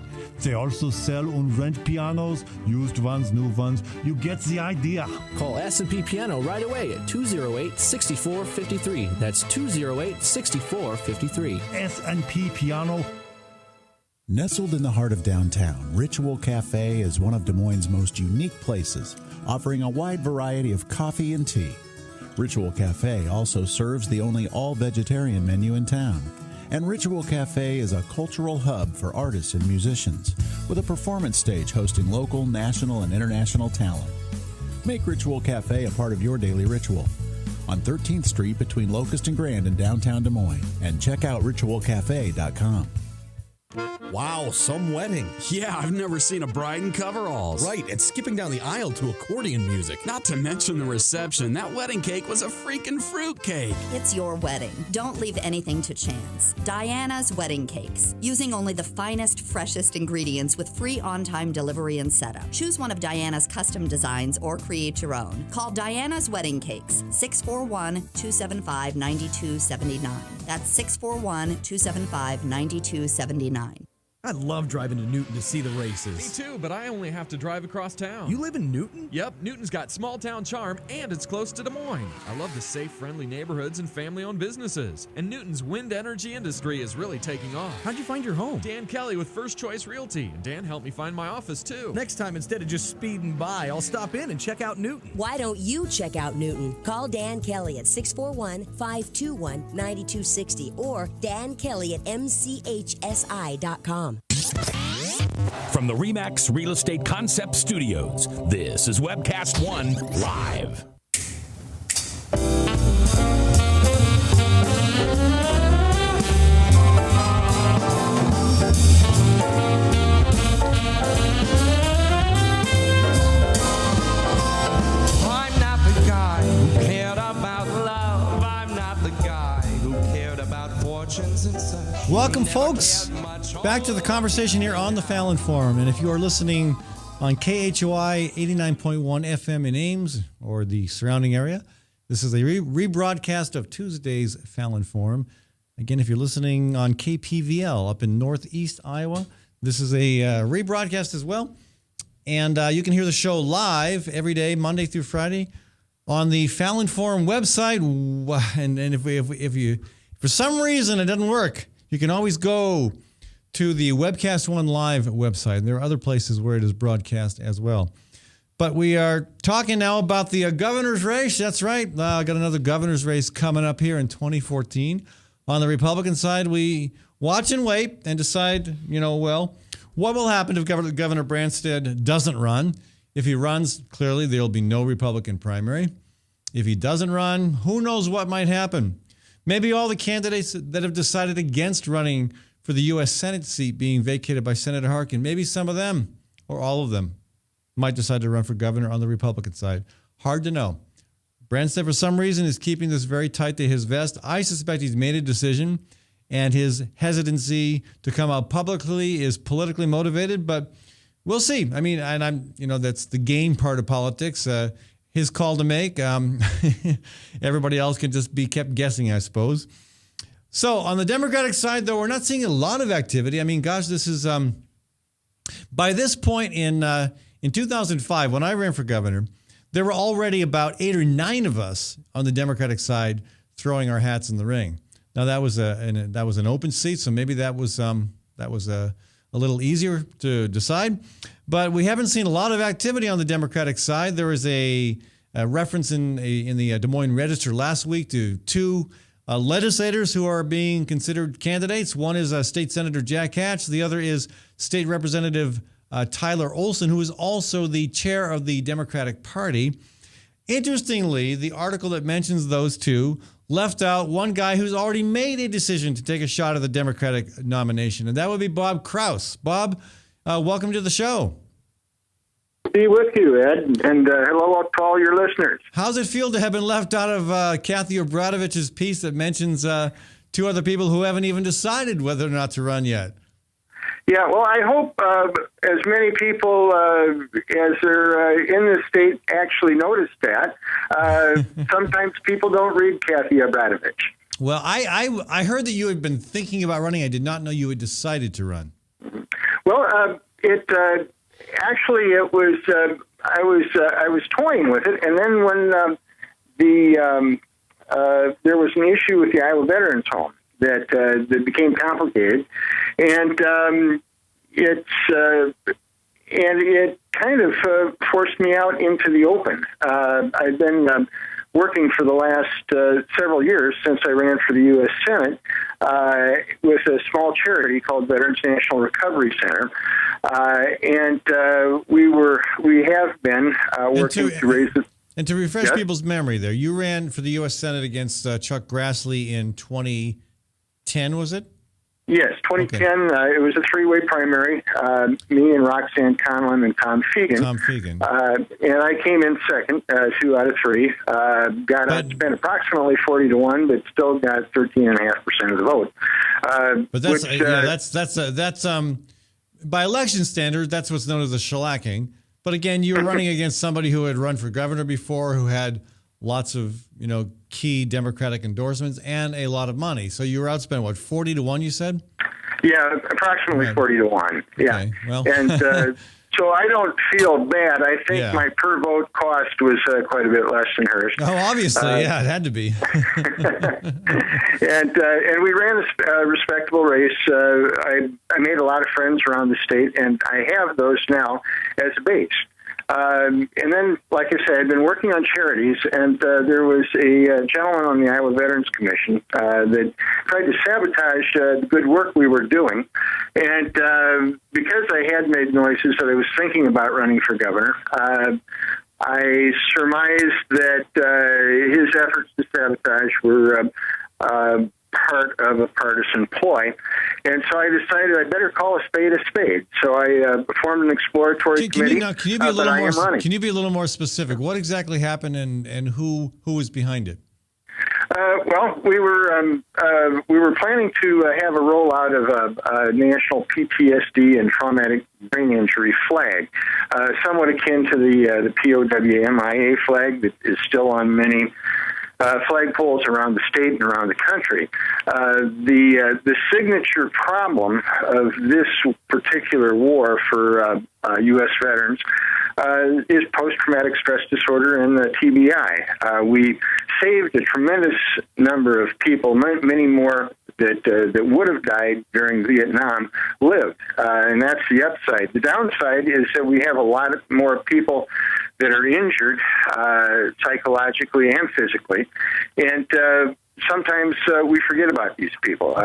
They also sell and rent pianos, used ones, new ones. You get the idea. Call S&P Piano right away at 208-6453. That's 208-6453. S&P Piano. Nestled in the heart of downtown, Ritual Cafe is one of Des Moines' most unique places, offering a wide variety of coffee and tea. Ritual Cafe also serves the only all-vegetarian menu in town. And Ritual Cafe is a cultural hub for artists and musicians, with a performance stage hosting local, national, and international talent. Make Ritual Cafe a part of your daily ritual. On 13th Street between Locust and Grand in downtown Des Moines. And check out ritualcafe.com. Wow, some wedding. Yeah, I've never seen a bride in coveralls. Right, and skipping down the aisle to accordion music. Not to mention the reception. That wedding cake was a freaking fruit cake. It's your wedding. Don't leave anything to chance. Diana's Wedding Cakes. Using only the finest, freshest ingredients with free on-time delivery and setup. Choose one of Diana's custom designs or create your own. Call Diana's Wedding Cakes, 641-275-9279. That's 641-275-9279. I love driving to Newton to see the races. Me too, but I only have to drive across town. You live in Newton? Yep, Newton's got small town charm and it's close to Des Moines. I love the safe, friendly neighborhoods and family-owned businesses. And Newton's wind energy industry is really taking off. How'd you find your home? Dan Kelly with First Choice Realty. And Dan helped me find my office too. Next time, instead of just speeding by, I'll stop in and check out Newton. Why don't you check out Newton? Call Dan Kelly at 641-521-9260 or Dan Kelly at mchsi.com. From the RE/MAX Real Estate Concept Studios, this is Webcast One Live. I'm not the guy who cared about love. I'm not the guy who cared about fortunes and such. Welcome, folks. Back to the conversation here on the Fallon Forum. And if you are listening on KHOI 89.1 FM in Ames or the surrounding area, this is a rebroadcast of Tuesday's Fallon Forum. Again, if you're listening on KPVL up in northeast Iowa, this is a rebroadcast as well. And you can hear the show live every day, Monday through Friday, on the Fallon Forum website. And if you, for some reason it doesn't work, you can always go to the Webcast One live website. There are other places where it is broadcast as well. But we are talking now about the governor's race. That's right. I got another governor's race coming up here in 2014. On the Republican side, we watch and wait and decide, what will happen if Governor Branstad doesn't run? If he runs, clearly there will be no Republican primary. If he doesn't run, who knows what might happen? Maybe all the candidates that have decided against running for the U.S. Senate seat being vacated by Senator Harkin, maybe some of them or all of them might decide to run for governor on the Republican side. Hard to know. Branstad, for some reason, is keeping this very tight to his vest. I suspect he's made a decision, and his hesitancy to come out publicly is politically motivated, but we'll see. I mean, and that's the game part of politics. His call to make. Everybody else can just be kept guessing, I suppose. So on the Democratic side, though, we're not seeing a lot of activity. I mean, gosh, this is by this point in 2005, when I ran for governor, there were already about 8 or 9 of us on the Democratic side throwing our hats in the ring. Now that was an open seat, so maybe that was a little easier to decide. But we haven't seen a lot of activity on the Democratic side. There was a reference in the Des Moines Register last week to 2 legislators who are being considered candidates. One is State Senator Jack Hatch. The other is State Representative Tyler Olson, who is also the chair of the Democratic Party. Interestingly, the article that mentions those 2 left out one guy who's already made a decision to take a shot at the Democratic nomination, and that would be Bob Kraus. Bob, welcome to the show. Be with you, Ed, and hello to all your listeners. How's it feel to have been left out of Kathy Obradovich's piece that mentions 2 other people who haven't even decided whether or not to run yet? Yeah, well, I hope as many people as are in the state actually notice that. Sometimes people don't read Kathy Obradovich. Well, I heard that you had been thinking about running. I did not know you had decided to run. Well, actually it was I was toying with it, and then when there was an issue with the Iowa Veterans Home that became complicated, and it kind of forced me out into the open. I've been working for the last several years since I ran for the U.S. Senate with a small charity called Veterans National Recovery Center, and we have been working to raise the. And to refresh people's memory, there you ran for the U.S. Senate against Chuck Grassley in 2010, was it? Yes, 2010. Okay. It was a 3-way primary. Me and Roxanne Conlon and Tom Fegan. And I came in second, 2 out of 3. Got outspent approximately 40-1, but still got 13.5% of the vote. But that's by election standards, that's what's known as a shellacking. But again, you were running against somebody who had run for governor before, who had lots of, key Democratic endorsements and a lot of money. So you were outspent, 40-1, you said? Yeah, approximately 40-1. Yeah. Okay, well. And so I don't feel bad. I think my per vote cost was quite a bit less than hers. Oh, obviously. It had to be. And we ran a respectable race. I made a lot of friends around the state, and I have those now as a base. And then, like I said, I've been working on charities, and there was a gentleman on the Iowa Veterans Commission that tried to sabotage the good work we were doing. And because I had made noises that I was thinking about running for governor, I surmised that his efforts to sabotage were part of a partisan ploy. And so I decided I better call a spade. So I formed an exploratory committee. Can you be a little more specific? What exactly happened and who was behind it? Well, we were planning to have a rollout of a national PTSD and traumatic brain injury flag, somewhat akin to the POWMIA flag that is still on many flagpoles around the state and around the country. The signature problem of this particular war for U.S. veterans is post-traumatic stress disorder and TBI. We saved a tremendous number of people, many more that would have died during Vietnam lived, and that's the upside. The downside is that we have a lot more people that are injured psychologically and physically, and sometimes we forget about these people.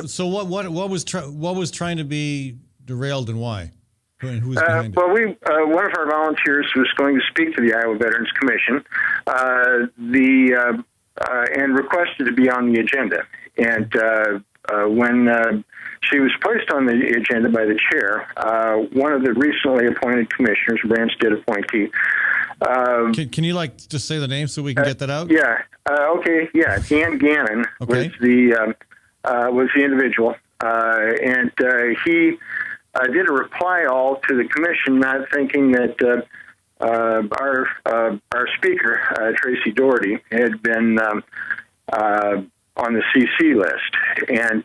So what was trying to be derailed and why? And who was behind it? Well, one of our volunteers was going to speak to the Iowa Veterans Commission, and requested to be on the agenda. And when she was placed on the agenda by the chair, one of the recently appointed commissioners, Branstad appointee. Can you just say the name so we can get that out? Yeah. Okay. Yeah. Dan Gannon was the individual, and he did a reply all to the commission, not thinking that our speaker, Tracy Doherty, had been on the CC list, and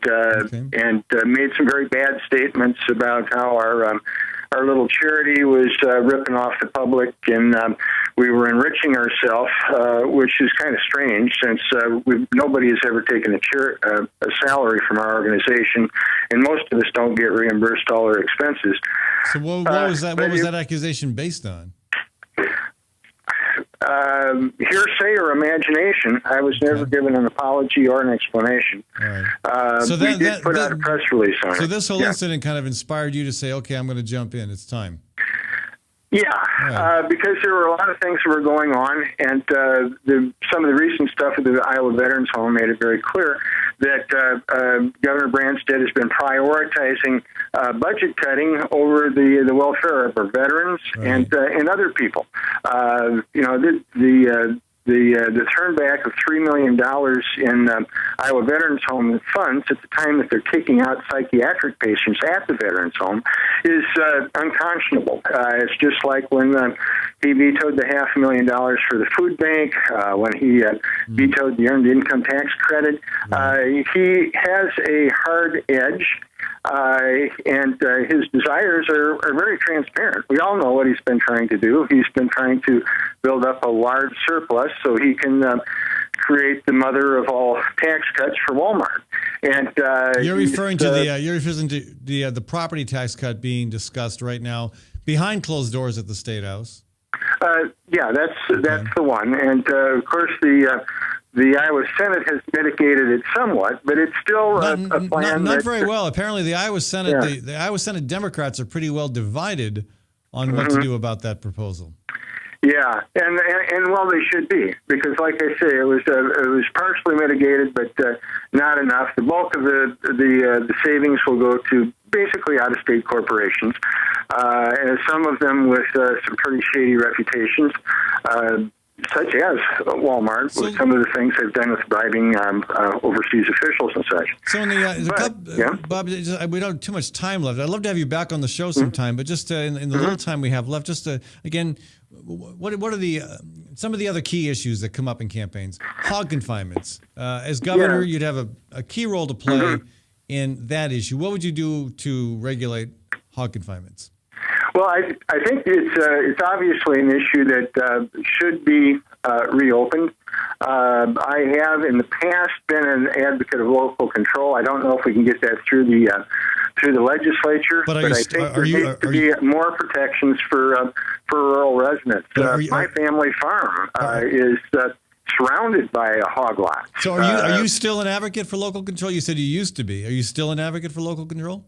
made some very bad statements about how our little charity was ripping off the public, and we were enriching ourselves, which is kind of strange since nobody has ever taken a salary from our organization, and most of us don't get reimbursed all our expenses. So what was that? What was that accusation based on? Hearsay or imagination. I was never given an apology or an explanation. Right. So we did put out a press release on it. So this whole incident kind of inspired you to say, okay, I'm going to jump in. It's time. Yeah, because there were a lot of things that were going on, and some of the recent stuff at the Iowa Veterans Home made it very clear that Governor Branstad has been prioritizing budget cutting over the welfare of our veterans and other people. The turnback of $3 million in Iowa Veterans Home funds at the time that they're kicking out psychiatric patients at the Veterans Home is unconscionable. It's just like when he vetoed the $500,000 for the food bank, when he vetoed the earned income tax credit. He has a hard edge. And his desires are very transparent. We all know what he's been trying to do. He's been trying to build up a large surplus so he can create the mother of all tax cuts for Walmart. And you're referring to the property tax cut being discussed right now behind closed doors at the State House. Yeah, that's the one. And of course the Iowa Senate has mitigated it somewhat, but it's still a plan. Not very well. Apparently, the Iowa Senate, the Iowa Senate Democrats are pretty well divided on what to do about that proposal. Yeah, and well, they should be, because, like I say, it was partially mitigated, but not enough. The bulk of the savings will go to basically out-of-state corporations, and some of them with some pretty shady reputations. Such as Walmart, with some of the things they've done with bribing overseas officials and such. So, Bob, we don't have too much time left. I'd love to have you back on the show sometime, but just in the little time we have left, just again, what are some of the other key issues that come up in campaigns? Hog confinements. As governor, you'd have a key role to play in that issue. What would you do to regulate hog confinements? Well, I think it's obviously an issue that should be reopened. I have in the past been an advocate of local control. I don't know if we can get that through the legislature, but I think there needs to be more protections for rural residents. My family farm is surrounded by a hog lot. So are you still an advocate for local control? You said you used to be. Are you still an advocate for local control?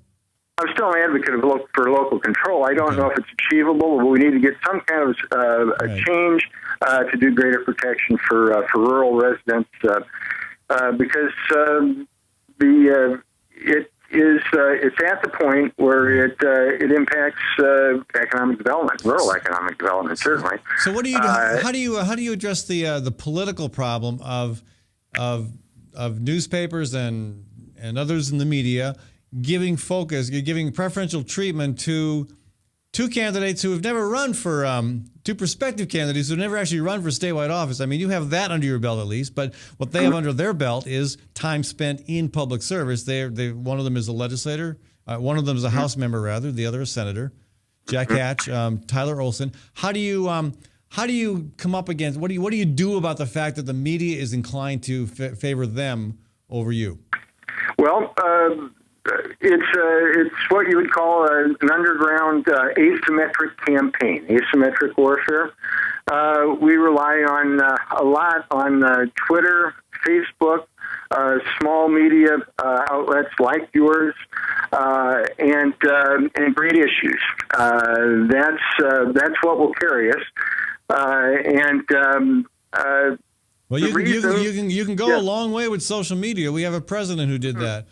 I'm still an advocate for local control. I don't know if it's achievable, but we need to get some kind of a change to do greater protection for rural residents because it's at the point where it impacts economic development, rural economic development, certainly. So what do you how do you address the political problem of of newspapers and others in the media giving preferential treatment to two candidates who have never run for, two prospective candidates who have never actually run for statewide office. I mean, you have that under your belt at least, but what they have under their belt is time spent in public service. One of them is a legislator, one of them is a House member rather, the other a senator, Jack Hatch, Tyler Olson. How do you come up against, what do you do about the fact that the media is inclined to favor them over you? Well, it's what you would call an underground asymmetric campaign, asymmetric warfare. We rely on a lot on Twitter, Facebook, small media outlets like yours, and great issues. That's what will carry us. Well, you can go a long way with social media. We have a president who did that.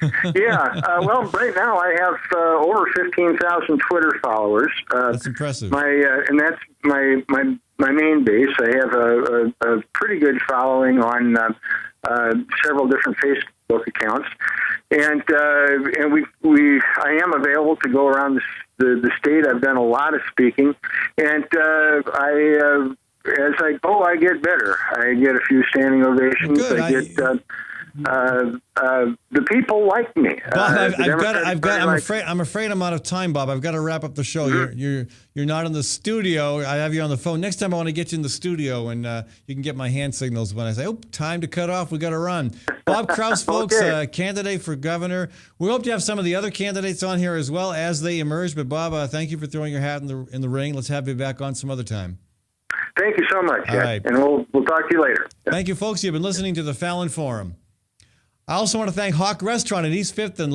Well, right now I have over 15,000 Twitter followers. That's impressive. And that's my main base. I have a pretty good following on several different Facebook accounts, and I am available to go around the state. I've done a lot of speaking, and as I go, I get better. I get a few standing ovations. Good. The people like me. Bob, I'm afraid I'm out of time, Bob. I've got to wrap up the show. Mm-hmm. You're not in the studio. I have you on the phone. Next time I want to get you in the studio, and you can get my hand signals when I say, "Oh, time to cut off. We got to run." Bob Kraus, folks, candidate for governor. We hope to have some of the other candidates on here as well as they emerge. But Bob, thank you for throwing your hat in the ring. Let's have you back on some other time. Thank you so much. All right. And we'll talk to you later. Thank you, folks. You've been listening to the Fallon Forum. I also want to thank Hawk Restaurant at East 5th and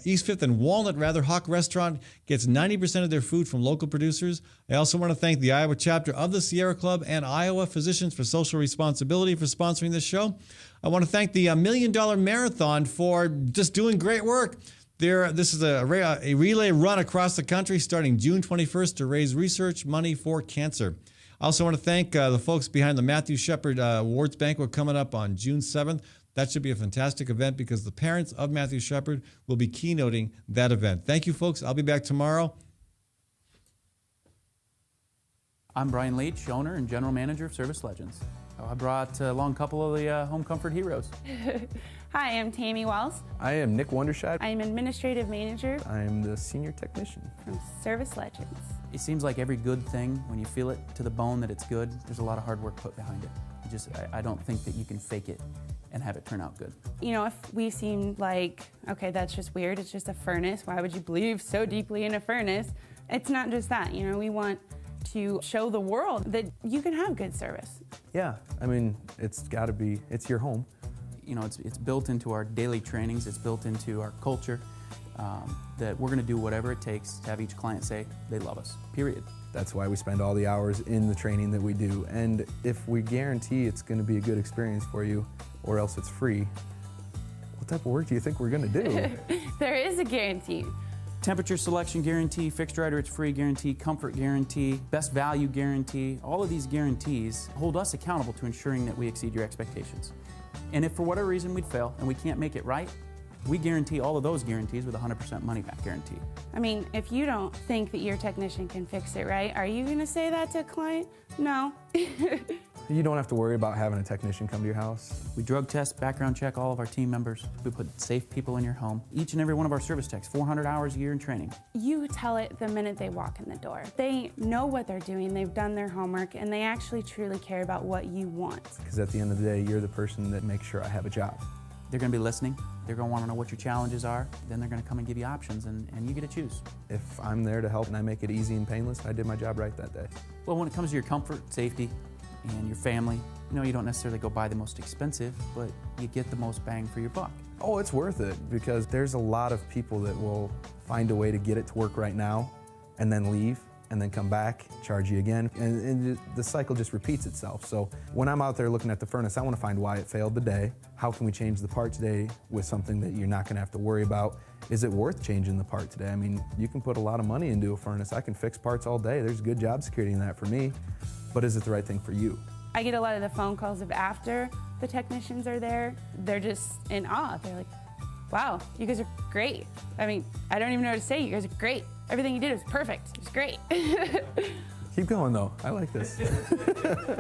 East 5th and Walnut, rather. Hawk Restaurant gets 90% of their food from local producers. I also want to thank the Iowa chapter of the Sierra Club and Iowa Physicians for Social Responsibility for sponsoring this show. I want to thank the $1 Million Marathon for just doing great work. This is a relay run across the country starting June 21st to raise research money for cancer. I also want to thank the folks behind the Matthew Shepard Awards Banquet coming up on June 7th. That should be a fantastic event because the parents of Matthew Shepard will be keynoting that event. Thank you, folks. I'll be back tomorrow. I'm Brian Leach, owner and general manager of Service Legends. I brought along a couple of the home comfort heroes. Hi, I'm Tammy Wells. I am Nick Wondershide. I'm administrative manager. I am the senior technician from Service Legends. It seems like every good thing, when you feel it to the bone that it's good, there's a lot of hard work put behind it. I don't think that you can fake it and have it turn out good. You know, if we seem like, okay, that's just weird, it's just a furnace, why would you believe so deeply in a furnace? It's not just that, you know, we want to show the world that you can have good service. Yeah, I mean, it's your home. You know, it's built into our daily trainings, it's built into our culture, that we're gonna do whatever it takes to have each client say they love us, period. That's why we spend all the hours in the training that we do. And if we guarantee it's gonna be a good experience for you, or else it's free, what type of work do you think we're gonna do? There is a guarantee. Temperature selection guarantee, fixed right or it's free guarantee, comfort guarantee, best value guarantee. All of these guarantees hold us accountable to ensuring that we exceed your expectations. And if for whatever reason we'd fail and we can't make it right, we guarantee all of those guarantees with a 100% money back guarantee. I mean, if you don't think that your technician can fix it right, are you gonna say that to a client? No. You don't have to worry about having a technician come to your house. We drug test, background check all of our team members. We put safe people in your home. Each and every one of our service techs, 400 hours a year in training. You tell it the minute they walk in the door. They know what they're doing, they've done their homework, and they actually truly care about what you want. Because at the end of the day, you're the person that makes sure I have a job. They're gonna be listening. They're gonna wanna know what your challenges are. Then they're gonna come and give you options, and you get to choose. If I'm there to help and I make it easy and painless, I did my job right that day. Well, when it comes to your comfort, safety, and your family, you know, you don't necessarily go buy the most expensive, but you get the most bang for your buck. Oh, it's worth it, because there's a lot of people that will find a way to get it to work right now and then leave and then come back, charge you again, and the cycle just repeats itself. So when I'm out there looking at the furnace, I want to find why it failed today. How can we change the part today with something that you're not going to have to worry about? Is it worth changing the part today? I mean, you can put a lot of money into a furnace. I can fix parts all day. There's good job security in that for me, but is it the right thing for you? I get a lot of the phone calls of after the technicians are there. They're just in awe. They're like, wow, you guys are great. I mean, I don't even know what to say. You guys are great. Everything you did was perfect. It was great. Keep going, though. I like this.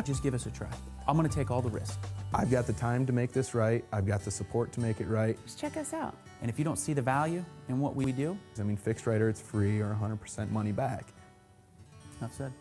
Just give us a try. I'm going to take all the risk. I've got the time to make this right. I've got the support to make it right. Just check us out. And if you don't see the value in what we do, I mean, fixed right, or it's free or 100% money back. Enough said.